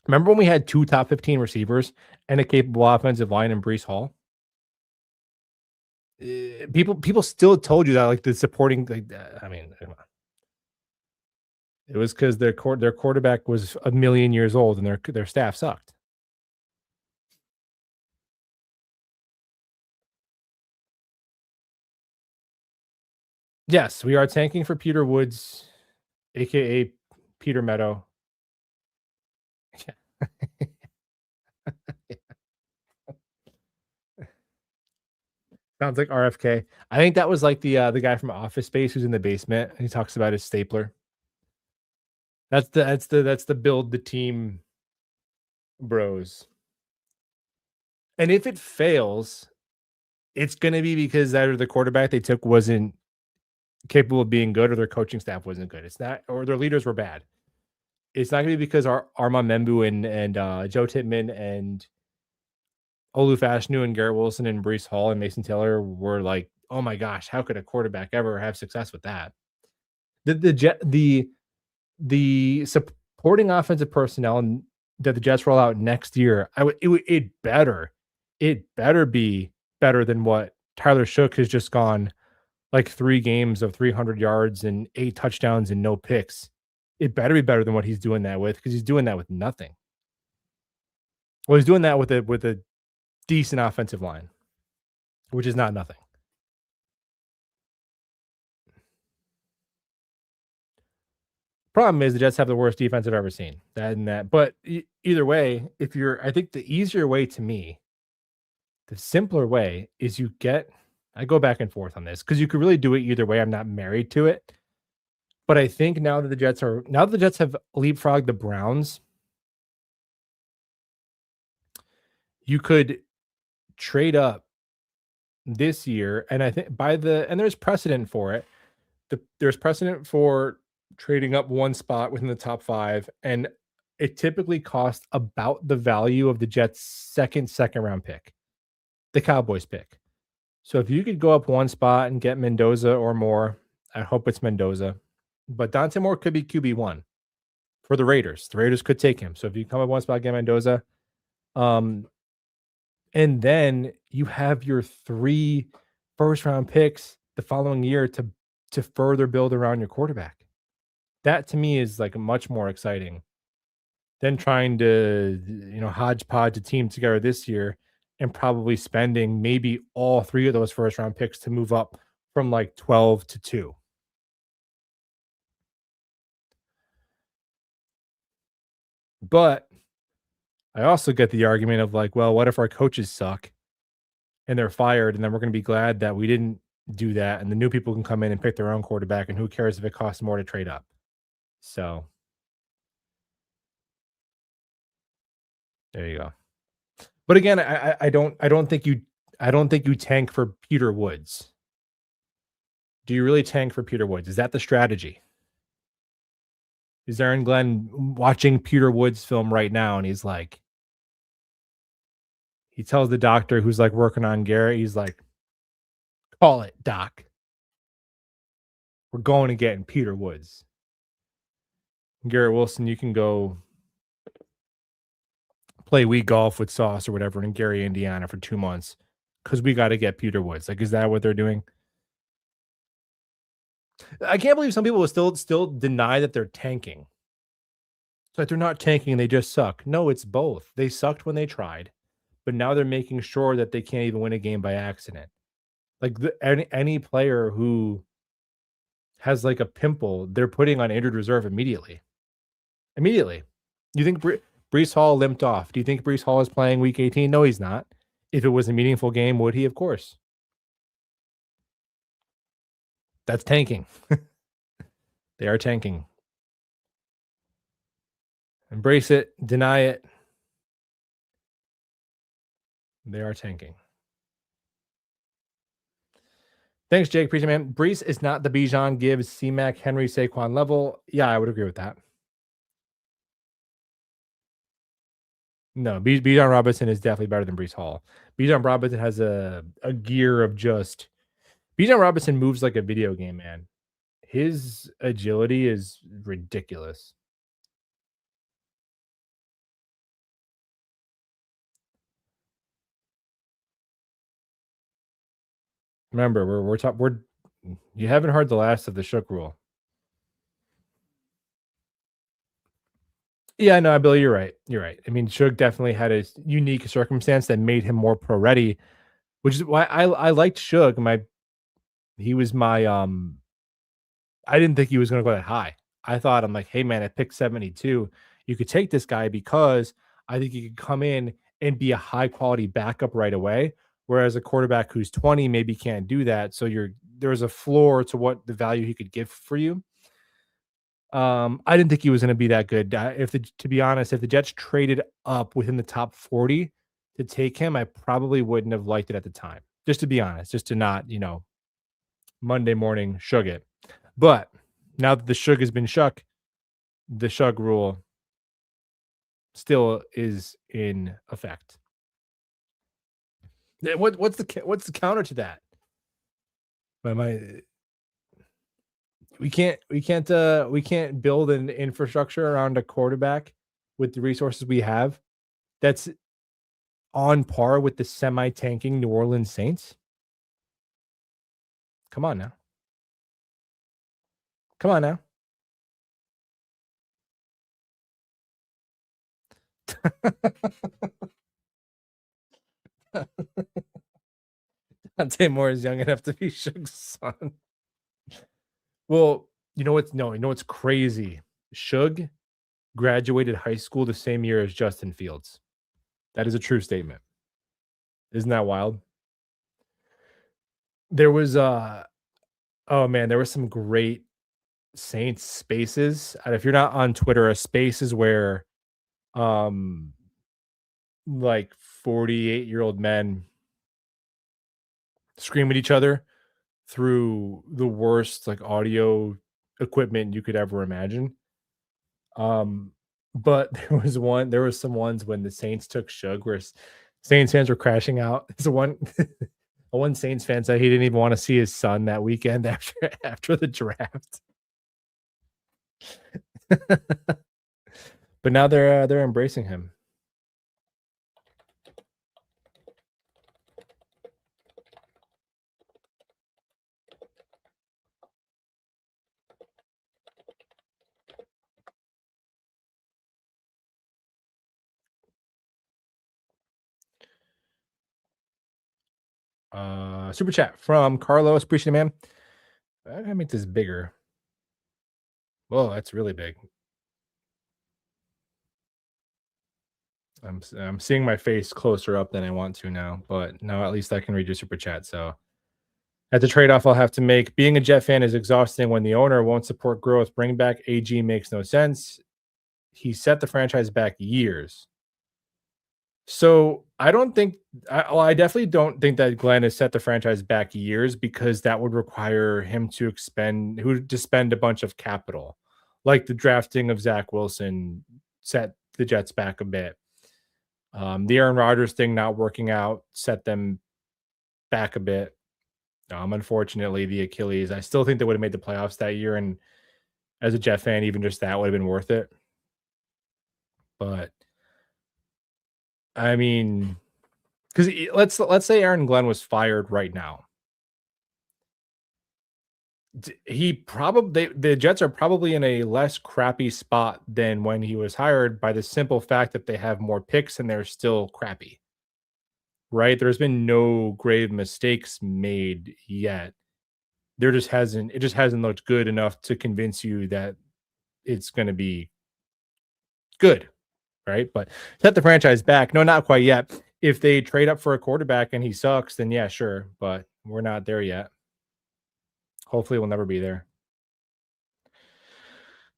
Remember when we had 2 top 15 receivers and a capable offensive line in Breece Hall? People still told you that, like the supporting. Like, I mean, it was because their quarterback was a million years old and their staff sucked. Yes, we are tanking for Peter Woods, aka Peter Meadow. Sounds like RFK. I think that was like the guy from Office Space who's in the basement. He talks about his stapler. That's the build the team bros. And if it fails, it's gonna be because either the quarterback they took wasn't capable of being good or their coaching staff wasn't good. It's not, or their leaders were bad. It's not gonna be because Armand Membu and Joe Tittman and Olu Fashanu and Garrett Wilson and Breece Hall and Mason Taylor were like oh my gosh, how could a quarterback ever have success with that? The supporting offensive personnel that the Jets roll out next year, it better be better than what Tyler Shuck has just gone like 3 games of 300 yards and 8 touchdowns and no picks. It better be better than what he's doing that with because he's doing that with nothing. Well, he's doing that with a decent offensive line, which is not nothing. Problem is the Jets have the worst defense I've ever seen. That and that. But either way, if you're I think the easier way to me, the simpler way is you get I go back and forth on this because you could really do it either way. I'm not married to it. But I think now that the Jets have leapfrogged the Browns, you could trade up this year. And I think and there's precedent for it. There's precedent for trading up one spot within the top 5, and it typically costs about the value of the Jets' second round pick, the Cowboys pick. So if you could go up one spot and get Mendoza or more, I hope it's Mendoza, but Dante Moore could be QB1 for the Raiders. The Raiders could take him. So if you come up one spot, get Mendoza, um, and then you have your 3 first round picks the following year to further build around your quarterback. That to me is like much more exciting than trying to, hodgepodge a team together this year and probably spending maybe all 3 of those first round picks to move up from like 12 to 2. But I also get the argument of like, well, what if our coaches suck and they're fired and then we're going to be glad that we didn't do that and the new people can come in and pick their own quarterback and who cares if it costs more to trade up. So, there you go. But again, I don't think you tank for Peter Woods. Do you really tank for Peter Woods? Is that the strategy? Is Aaron Glenn watching Peter Woods film right now and he's like he tells the doctor who's like working on Garrett, he's like, "Call it, doc. We're going to get in Peter Woods. Garrett Wilson, you can go play Wii golf with Sauce or whatever in Gary, Indiana for 2 months because we got to get Peter Woods." Like, is that what they're doing? I can't believe some people will still deny that they're tanking. It's like they're not tanking, they just suck. No, it's both. They sucked when they tried, but now they're making sure that they can't even win a game by accident. Like any player who has like a pimple, they're putting on injured reserve immediately. Immediately. You think Brees Hall limped off? Do you think Brees Hall is playing week 18? No, he's not. If it was a meaningful game, would he? Of course. That's tanking. They are tanking. Embrace it, deny it. They are tanking. Thanks, Jake. Appreciate it, man. Brees is not the Bijan Gibbs, C-Mac, Henry, Saquon level. Yeah, I would agree with that. No, Bijan Robinson is definitely better than Brees Hall. Bijan Robinson has a gear of just Bijan Robinson moves like a video game, man. His agility is ridiculous. Remember, we're you haven't heard the last of the Shook rule. Yeah, no, Bill, you're right. You're right. I mean, Shook definitely had a unique circumstance that made him more pro ready, which is why I liked Shook. He was my I didn't think he was gonna go that high. I thought I'm like, hey man, at pick 72, you could take this guy because I think he could come in and be a high quality backup right away. Whereas a quarterback who's 20 maybe can't do that. So there's a floor to what the value he could give for you. I didn't think he was going to be that good. To be honest, if the Jets traded up within the top 40 to take him, I probably wouldn't have liked it at the time. Just to be honest, just to not, Monday morning shug it. But now that the shug has been shuck, the shug rule still is in effect. What's the counter to that? my we can't build an infrastructure around a quarterback with the resources we have that's on par with the semi-tanking New Orleans Saints. Come on now. Come on now. Dante Moore is young enough to be Suge's son. Well, you know what's crazy? Suge graduated high school the same year as Justin Fields. That is a true statement. Isn't that wild? There was oh man, there was some great Saints spaces. And if you're not on Twitter, a space is where um like 48-year-old men scream at each other through the worst like audio equipment you could ever imagine. But there was some ones when the Saints took Suge where Saints fans were crashing out. So one Saints fan said he didn't even want to see his son that weekend after the draft. But now they're embracing him. Super chat from Carlos. Appreciate it, man. I gotta make this bigger. Whoa, that's really big. I'm seeing my face closer up than I want to now, but now at least I can read your super chat. So at the trade-off I'll have to make, being a Jet fan is exhausting when the owner won't support growth. Bring back AG makes no sense. He set the franchise back years. So I don't think I definitely don't think that Glenn has set the franchise back years because that would require him to spend a bunch of capital. Like the drafting of Zach Wilson set the Jets back a bit. The Aaron Rodgers thing not working out set them back a bit. Unfortunately, the Achilles. I still think they would have made the playoffs that year, and as a Jet fan, even just that would have been worth it. But I mean, because let's say Aaron Glenn was fired right now. The Jets are probably in a less crappy spot than when he was hired by the simple fact that they have more picks and they're still crappy. Right? There's been no grave mistakes made yet. It just hasn't looked good enough to convince you that it's going to be good, right? But set the franchise back. No, not quite yet. If they trade up for a quarterback and he sucks, then yeah, sure. But we're not there yet. Hopefully, we'll never be there.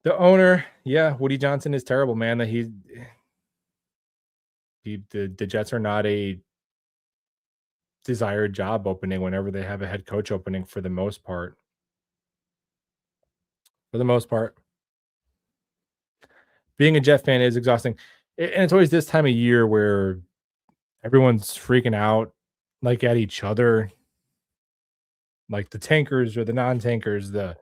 The owner, yeah, Woody Johnson is terrible, man. That the Jets are not a desired job opening whenever they have a head coach opening for the most part. For the most part, being a Jet fan is exhausting, and it's always this time of year where everyone's freaking out, like at each other, like the tankers or the non-tankers, the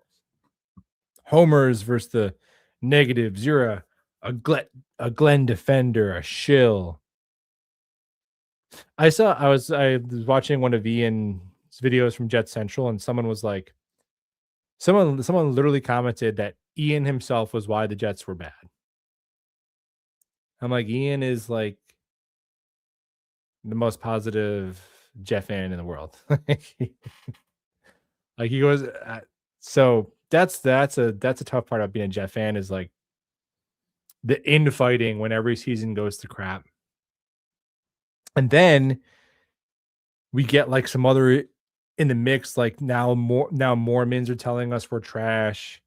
homers versus the negatives. You're a Glenn defender, a shill. I was watching one of Ian's videos from Jet Central, and someone was like, someone literally commented that Ian himself was why the Jets were bad. I'm like, Ian is like the most positive Jet fan in the world. Like he goes, so that's a tough part about being a Jet fan is like the infighting when every season goes to crap, and then we get like some other in the mix. Like now Mormons are telling us we're trash.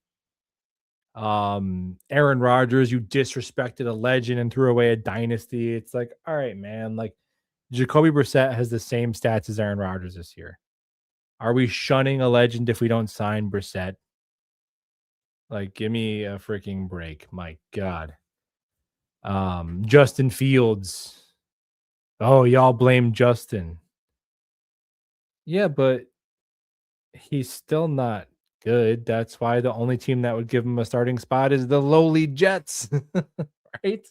Aaron Rodgers, you disrespected a legend and threw away a dynasty. It's like, all right, man. Like Jacoby Brissett has the same stats as Aaron Rodgers this year. Are we shunning a legend if we don't sign Brissett? Like, give me a freaking break. My God. Justin Fields. Oh, y'all blame Justin. Yeah, but He's still not good. That's why the only team that would give him a starting spot is the lowly Jets, right?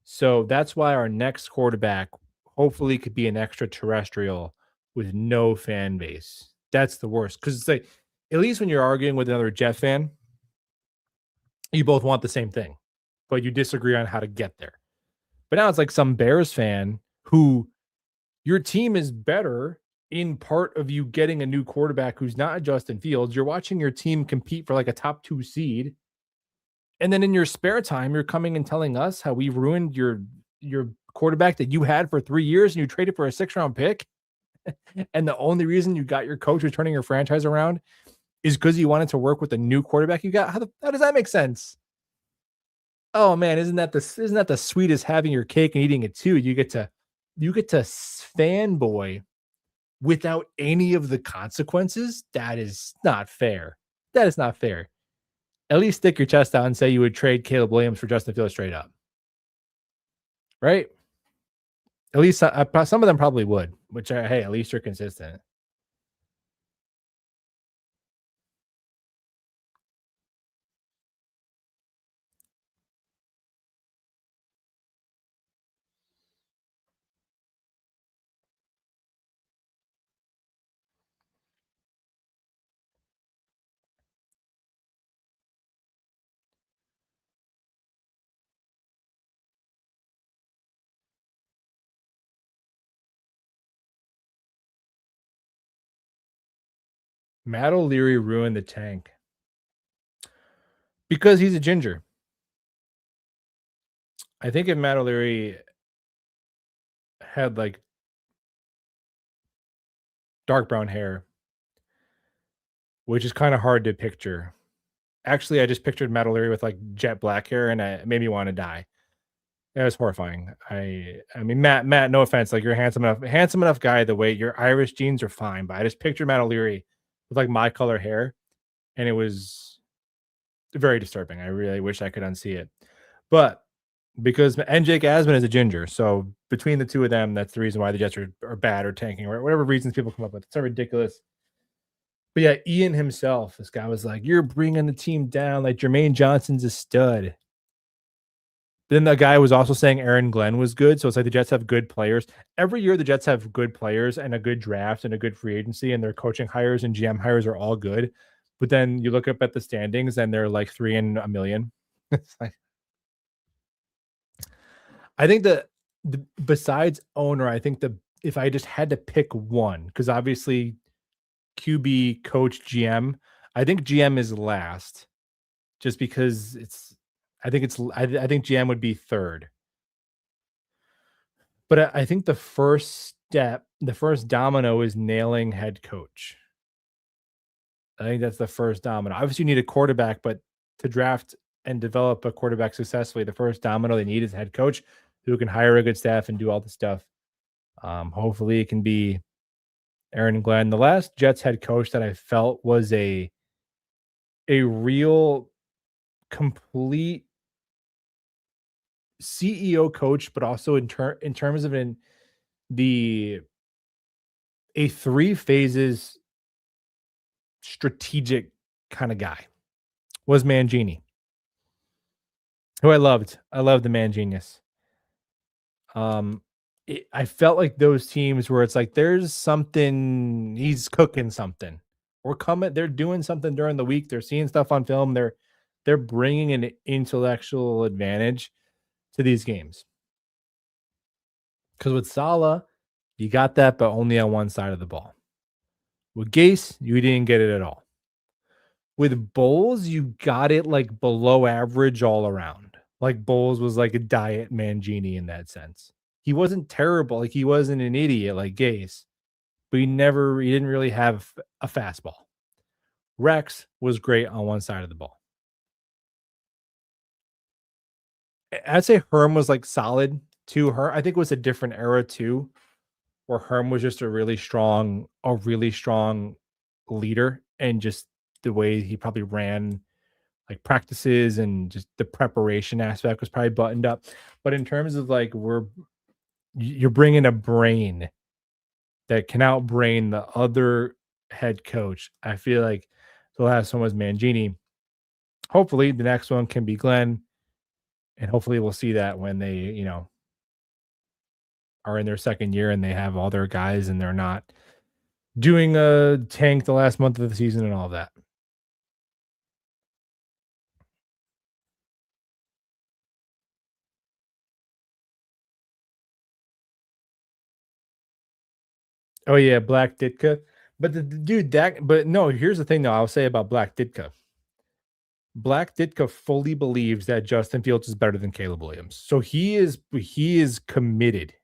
So that's why our next quarterback hopefully could be an extraterrestrial with no fan base. That's the worst because it's like at least when you're arguing with another Jet fan, you both want the same thing, but you disagree on how to get there. But now it's like some Bears fan who your team is better in part of you getting a new quarterback who's not a Justin Fields. You're watching your team compete for like a top 2 seed. And then in your spare time, you're coming and telling us how we ruined your quarterback that you had for 3 years and you traded for a 6th-round pick. And the only reason you got your coach who's turning your franchise around is because you wanted to work with the new quarterback you got. How does that make sense? Oh man, isn't that the sweetest having your cake and eating it too? You get to fanboy without any of the consequences. That is not fair. That is not fair. At least stick your chest out and say you would trade Caleb Williams for Justin Fields straight up, right? At least some of them probably would. Hey, at least you're consistent. Matt O'Leary ruined the tank because he's a ginger. I think if Matt O'Leary had like dark brown hair, which is kind of hard to picture. Actually, I just pictured Matt O'Leary with like jet black hair, and it made me want to die. It was horrifying. I mean, Matt, no offense, like you're a handsome enough guy. The way your Irish genes are fine, but I just pictured Matt O'Leary with like my color hair, and it was very disturbing. I really wish I could unsee it, but because and Jake Asman is a ginger, so between the two of them, that's the reason why the Jets are bad or tanking or whatever reasons people come up with. It's so ridiculous. But yeah, Ian himself, this guy was like, "You're bringing the team down. Like Jermaine Johnson's a stud." Then the guy was also saying Aaron Glenn was good. So it's like the Jets have good players. Every year, the Jets have good players and a good draft and a good free agency, and their coaching hires and GM hires are all good. But then you look up at the standings and they're like 3 in a million. It's like, I think the besides owner, I think the if I just had to pick one, because obviously QB, coach, GM, I think GM is last just because I think GM would be third. But I think the first step, the first domino is nailing head coach. I think that's the first domino. Obviously, you need a quarterback, but to draft and develop a quarterback successfully, the first domino they need is head coach who can hire a good staff and do all the stuff. Hopefully, it can be Aaron Glenn. The last Jets head coach that I felt was a real complete CEO coach, but also in terms of the a three phases strategic kind of guy was Mangini, who I loved. I loved the man genius. I felt like those teams where it's like there's something he's cooking something. We're coming. They're doing something during the week. They're seeing stuff on film. They're bringing an intellectual advantage to these games. Because with Salah, you got that, but only on one side of the ball. With Gase, you didn't get it at all. With Bowles, you got it like below average all around. Like Bowles was like a diet Mangini in that sense. He wasn't terrible, like he wasn't an idiot like Gase, but he didn't really have a fastball. Rex was great on one side of the ball. I'd say Herm was like solid too. I think it was a different era too, where Herm was just a really strong leader, and just the way he probably ran like practices and just the preparation aspect was probably buttoned up. But in terms of like you're bringing a brain that can outbrain the other head coach. I feel like the last one was Mangini. Hopefully, the next one can be Glenn, and hopefully, we'll see that when they, are in their second year and they have all their guys and they're not doing a tank the last month of the season and all that. Oh yeah, Black Ditka. But the dude that but no, here's the thing though, I'll say about Black Ditka. Black Ditka fully believes that Justin Fields is better than Caleb Williams. So he is committed.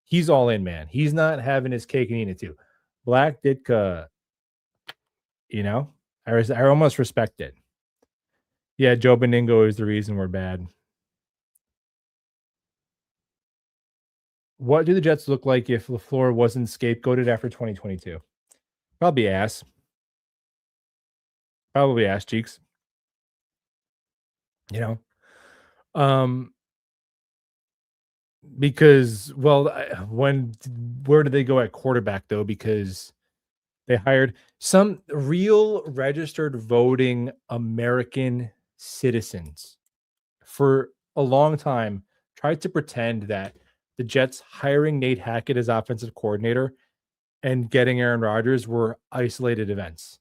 He's all in, man. He's not having his cake and eating it too. Black Ditka, you know, I almost respect it. Yeah, Joe Beningo is the reason we're bad. What do the Jets look like if LaFleur wasn't scapegoated after 2022? Probably ass. Probably ass cheeks. You know, um, because when where did they go at quarterback though? Because they hired some real registered voting American citizens for a long time. Tried to pretend that the Jets hiring Nate Hackett as offensive coordinator and getting Aaron Rodgers were isolated events.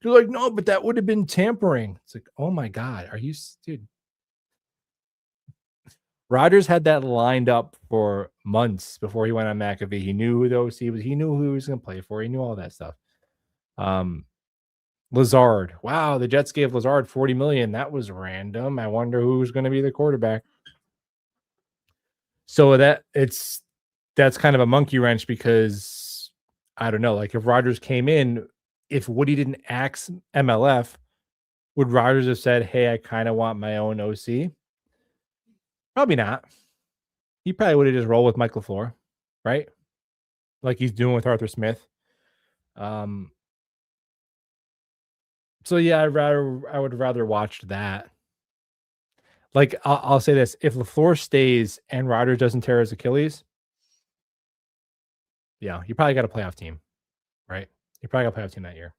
You're like, no, but that would have been tampering. It's like, oh my God, dude? Rodgers had that lined up for months before he went on McAfee. He knew who the OC was. He knew who he was going to play for. He knew all that stuff. Um, Lazard. Wow, the Jets gave Lazard 40 million. That was random. I wonder who's going to be the quarterback. So that's kind of a monkey wrench because I don't know. Like if Rodgers came in, if Woody didn't axe MLF, would Rodgers have said, "Hey, I kind of want my own OC"? Probably not. He probably would have just rolled with Mike LaFleur, right? Like he's doing with Arthur Smith. Um, so yeah, I would rather watch that. Like I'll say this: if LaFleur stays and Rodgers doesn't tear his Achilles, yeah, you probably got a playoff team, right? You probably got a playoff team that year.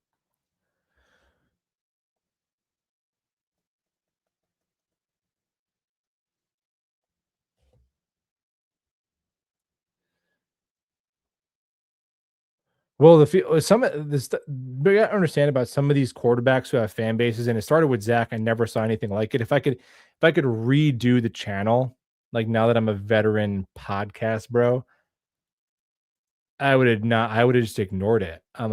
Well, some of this, but you gotta understand about some of these quarterbacks who have fan bases, and it started with Zach. I never saw anything like it. If I could redo the channel, like now that I'm a veteran podcast bro, I would have not. I would have just ignored it. I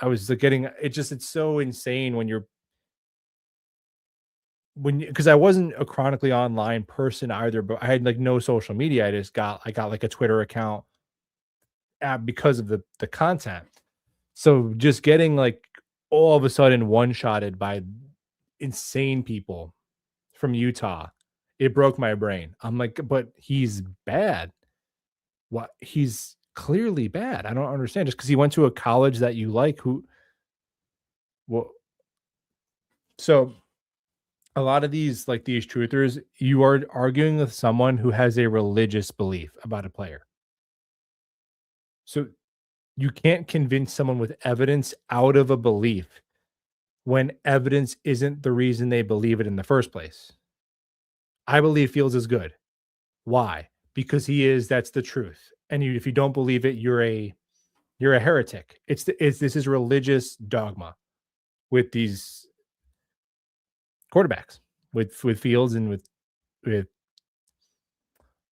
was like getting it. It's so insane because I wasn't a chronically online person either, but I had like no social media. I got like a Twitter account because of the content. So just getting like all of a sudden one shotted by insane people from Utah, it broke my brain. I'm like, but he's bad. What he's clearly bad. I don't understand. Just because he went to a college that you like, well, so a lot of these truthers, you are arguing with someone who has a religious belief about a player. So you can't convince someone with evidence out of a belief when evidence isn't the reason they believe it in the first place. I believe Fields is good. Why? Because he is. That's the truth. And if you don't believe it, you're a heretic. This is religious dogma with these quarterbacks, with Fields and with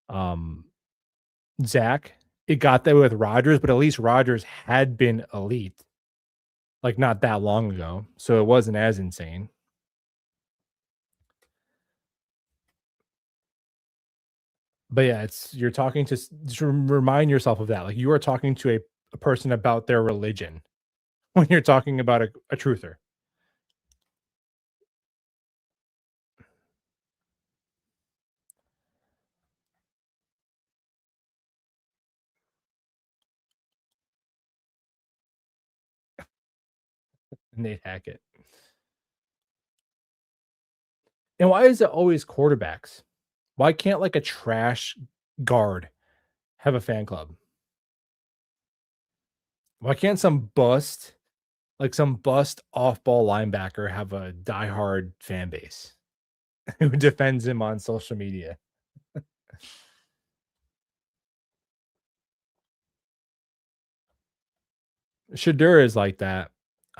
um Zach. It got that with Rodgers, but at least Rodgers had been elite, like not that long ago, so it wasn't as insane. But yeah, it's you're talking to just remind yourself of that. Like you are talking to a person about their religion when you're talking about a truther. Nate Hackett. And why is it always quarterbacks? Why can't like a trash guard have a fan club? Why can't some bust some bust off-ball linebacker have a diehard fan base who defends him on social media? Shadur is like that.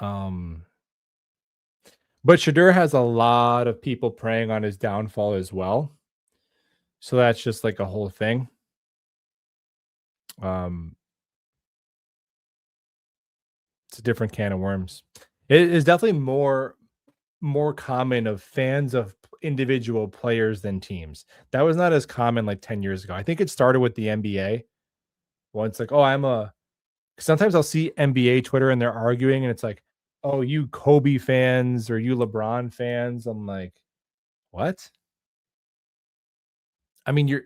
Um, but Shadur has a lot of people preying on his downfall as well. So that's just like a whole thing. Um, it's a different can of worms. It is definitely more common of fans of individual players than teams. That was not as common like 10 years ago. I think it started with the NBA. Once like, oh, sometimes I'll see NBA Twitter and they're arguing and it's like, oh, you Kobe fans or you LeBron fans. I'm like, what? I mean, you're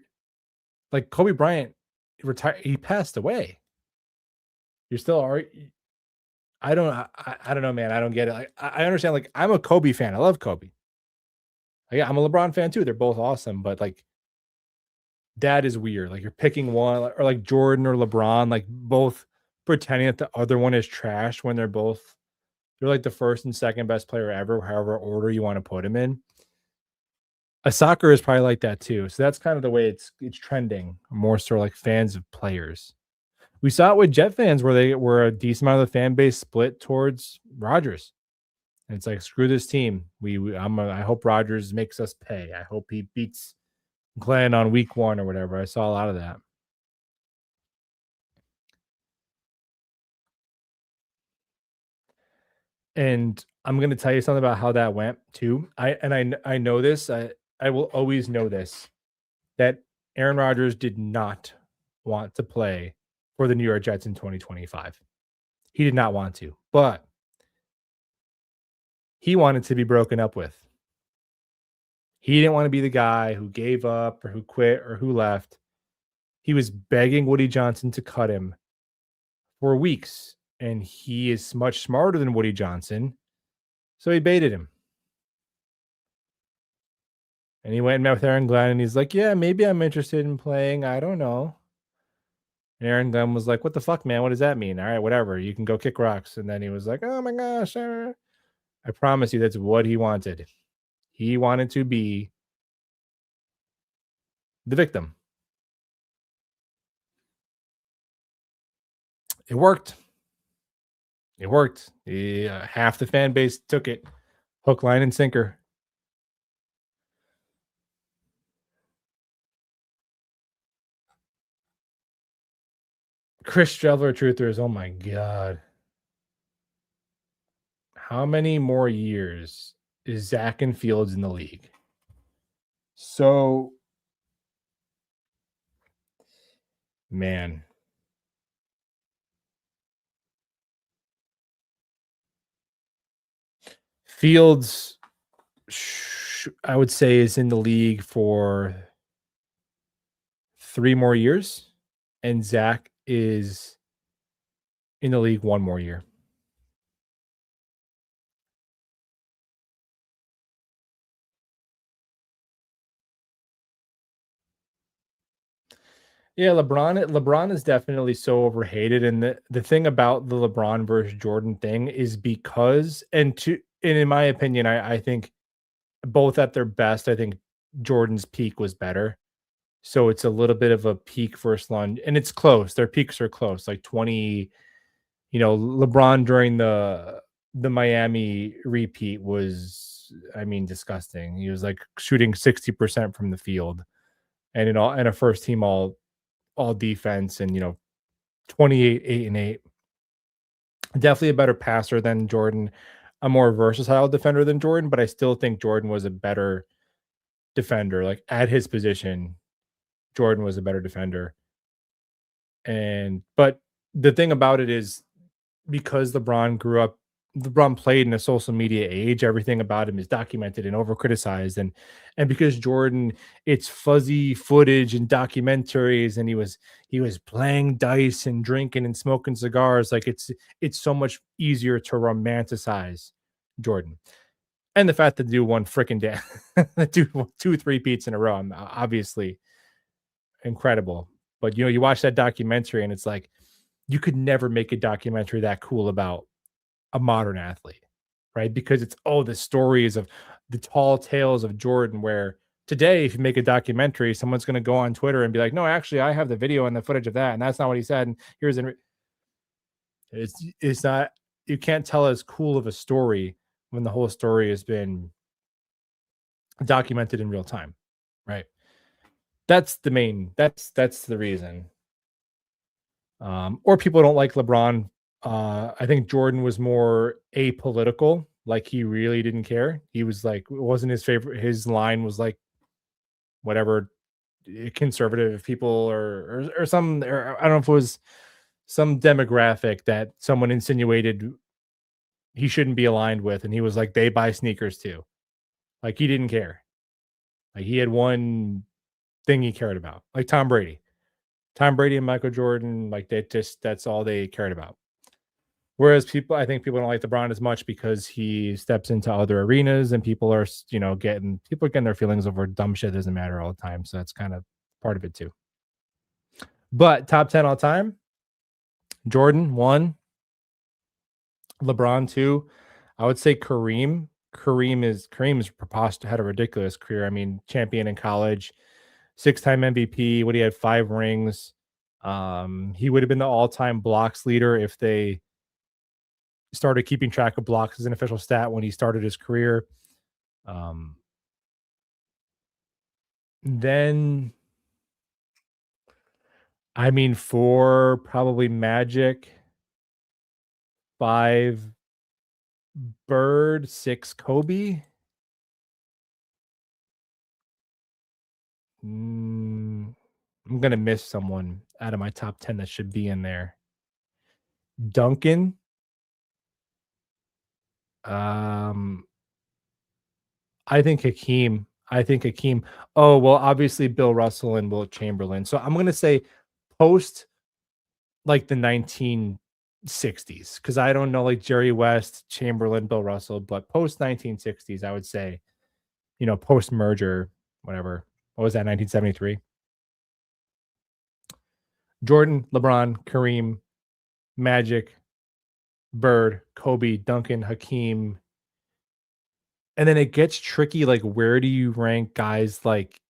like Kobe Bryant retired, he passed away. You're still I don't know, man. I don't get it. I understand. Like, I'm a Kobe fan. I love Kobe. Yeah, I'm a LeBron fan too. They're both awesome, but like that is weird. Like you're picking one or like Jordan or LeBron, like both pretending that the other one is trash when they're like the first and second best player ever, however order you want to put them in. A soccer is probably like that too. So that's kind of the way it's trending, more so like fans of players. We saw it with Jet fans where they were a decent amount of the fan base split towards Rodgers. And it's like, screw this team. I hope Rodgers makes us pay. I hope he beats Glenn on week 1 or whatever. I saw a lot of that. And I'm gonna tell you something about how that went too. I know this. I will always know this that Aaron Rodgers did not want to play for the New York Jets in 2025. He did not want to, but he wanted to be broken up with. He didn't want to be the guy who gave up or who quit or who left. He was begging Woody Johnson to cut him for weeks, and he is much smarter than Woody Johnson, so he baited him. And he went and met with Aaron Glenn, and he's like, "Yeah, maybe I'm interested in playing. I don't know." And Aaron Glenn was like, "What the fuck, man? What does that mean? All right, whatever. You can go kick rocks." And then he was like, "Oh my gosh, I promise you, that's what he wanted. He wanted to be the victim." It worked. It worked. Half the fan base took it, hook, line, and sinker. Chris Streveler truthers. Oh my god. How many more years is Zach and Fields in the league? So, man, Fields, I would say, is in the league for 3 more years, and Zach is in the league 1 more year. Yeah, LeBron is definitely so overhated, and the thing about the LeBron versus Jordan thing is because and in my opinion, I think both at their best, I think Jordan's peak was better. So it's a little bit of a peak versus lunge, and it's close. Their peaks are close, like 20. LeBron during the Miami repeat was, I mean, disgusting. He was like shooting 60% from the field, and a first team all defense, and 28, 8 and 8. Definitely a better passer than Jordan, a more versatile defender than Jordan, but I still think Jordan was a better defender. Like at his position, Jordan was a better defender. But the thing about it is because LeBron played in a social media age, everything about him is documented and over criticized. And because Jordan, it's fuzzy footage and documentaries, and he was playing dice and drinking and smoking cigars. Like it's so much easier to romanticize Jordan. And the fact that do one freaking day, do 2 3 peats in a row, obviously incredible. But you watch that documentary and it's like you could never make a documentary that cool about a modern athlete, right? Because it's the stories of the tall tales of Jordan. Where today, if you make a documentary, someone's going to go on Twitter and be like, "No, actually, I have the video and the footage of that, and that's not what he said." And here's it's not, you can't tell as cool of a story when the whole story has been documented in real time, right? That's the reason. Or people don't like LeBron. I think Jordan was more apolitical. Like, he really didn't care. He was like, it wasn't his favorite. His line was like, whatever conservative people or some, or I don't know if it was some demographic that someone insinuated he shouldn't be aligned with, and he was like, they buy sneakers too. Like, he didn't care. Like, he had one thing he cared about, like Tom Brady. Tom Brady and Michael Jordan, like, that's all they cared about. Whereas I think people don't like LeBron as much because he steps into other arenas and people are, getting their feelings over dumb shit that doesn't matter all the time. So that's kind of part of it too. But top 10 all time, Jordan 1, LeBron 2. I would say Kareem. Kareem is preposterous, had a ridiculous career. I mean, champion in college, 6-time MVP. What, he had 5 rings. He would have been the all-time blocks leader if they started keeping track of blocks as an official stat when he started his career. Um, then, I mean, 4 probably Magic, 5 Bird, 6 Kobe. I'm gonna miss someone out of my top 10 that should be in there. Duncan. Um, I think Hakeem. Oh, well, obviously Bill Russell and Wilt Chamberlain. So I'm gonna say post, like, the 1960s, because I don't know, like, Jerry West, Chamberlain, Bill Russell, but post 1960s, I would say, post merger, whatever. What was that, 1973? Jordan, LeBron, Kareem, Magic, Bird, Kobe, Duncan, Hakeem. And then it gets tricky. Like, where do you rank guys like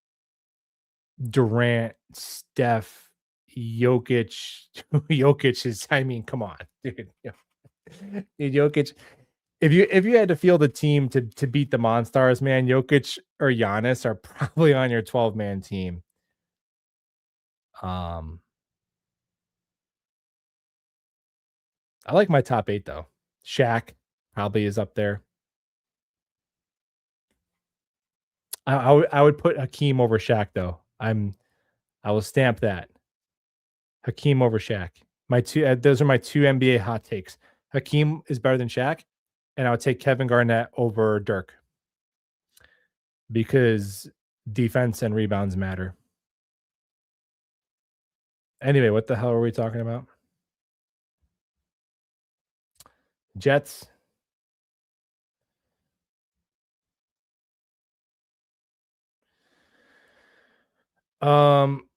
Durant, Steph, Jokic? Jokic is, I mean, come on, dude. Dude, Jokic. If you had to field a team to beat the Monstars, man, Jokic or Giannis are probably on your 12-man team. Um, I like my top 8 though. Shaq probably is up there. I would put Hakeem over Shaq though. I will stamp that. Hakeem over Shaq. My two those are my 2 NBA hot takes. Hakeem is better than Shaq, and I would take Kevin Garnett over Dirk because defense and rebounds matter. Anyway, what the hell are we talking about? Jets. Um,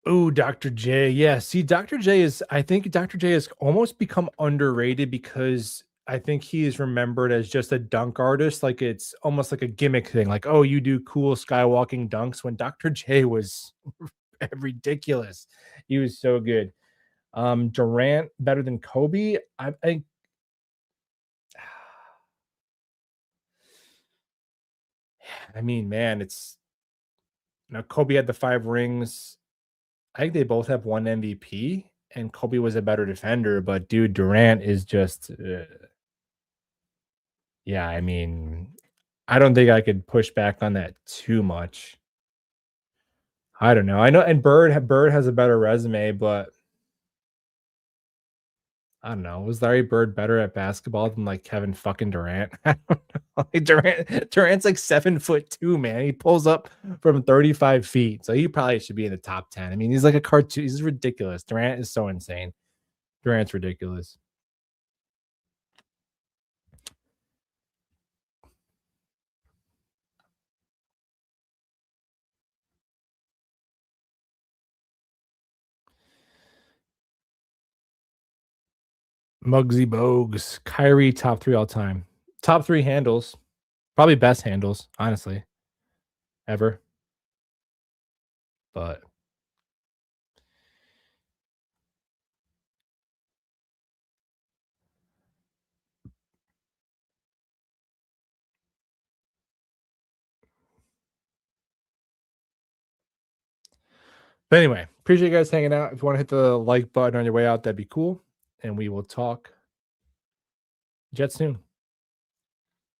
ooh, Dr. J. Yeah, see, I think Dr. J has almost become underrated because I think he is remembered as just a dunk artist. Like, it's almost like a gimmick thing. Like, oh, you do cool skywalking dunks, when Dr. J was ridiculous. He was so good. Durant better than Kobe. I mean, man, it's, Kobe had the 5 rings. I think they both have 1 MVP, and Kobe was a better defender. But dude, Durant is just, yeah. I mean, I don't think I could push back on that too much. I don't know. I know, and Bird has a better resume, but I don't know. Was Larry Bird better at basketball than, like, Kevin fucking Durant? I don't know. Like, Durant's like 7'2", man. He pulls up from 35 feet. So he probably should be in the top 10. I mean, he's like a cartoon. He's ridiculous. Durant is so insane. Durant's ridiculous. Muggsy Bogues, Kyrie, top 3 all time. Top 3 handles, probably best handles, honestly, ever. But anyway, appreciate you guys hanging out. If you want to hit the like button on your way out, that'd be cool. And we will talk Jets soon.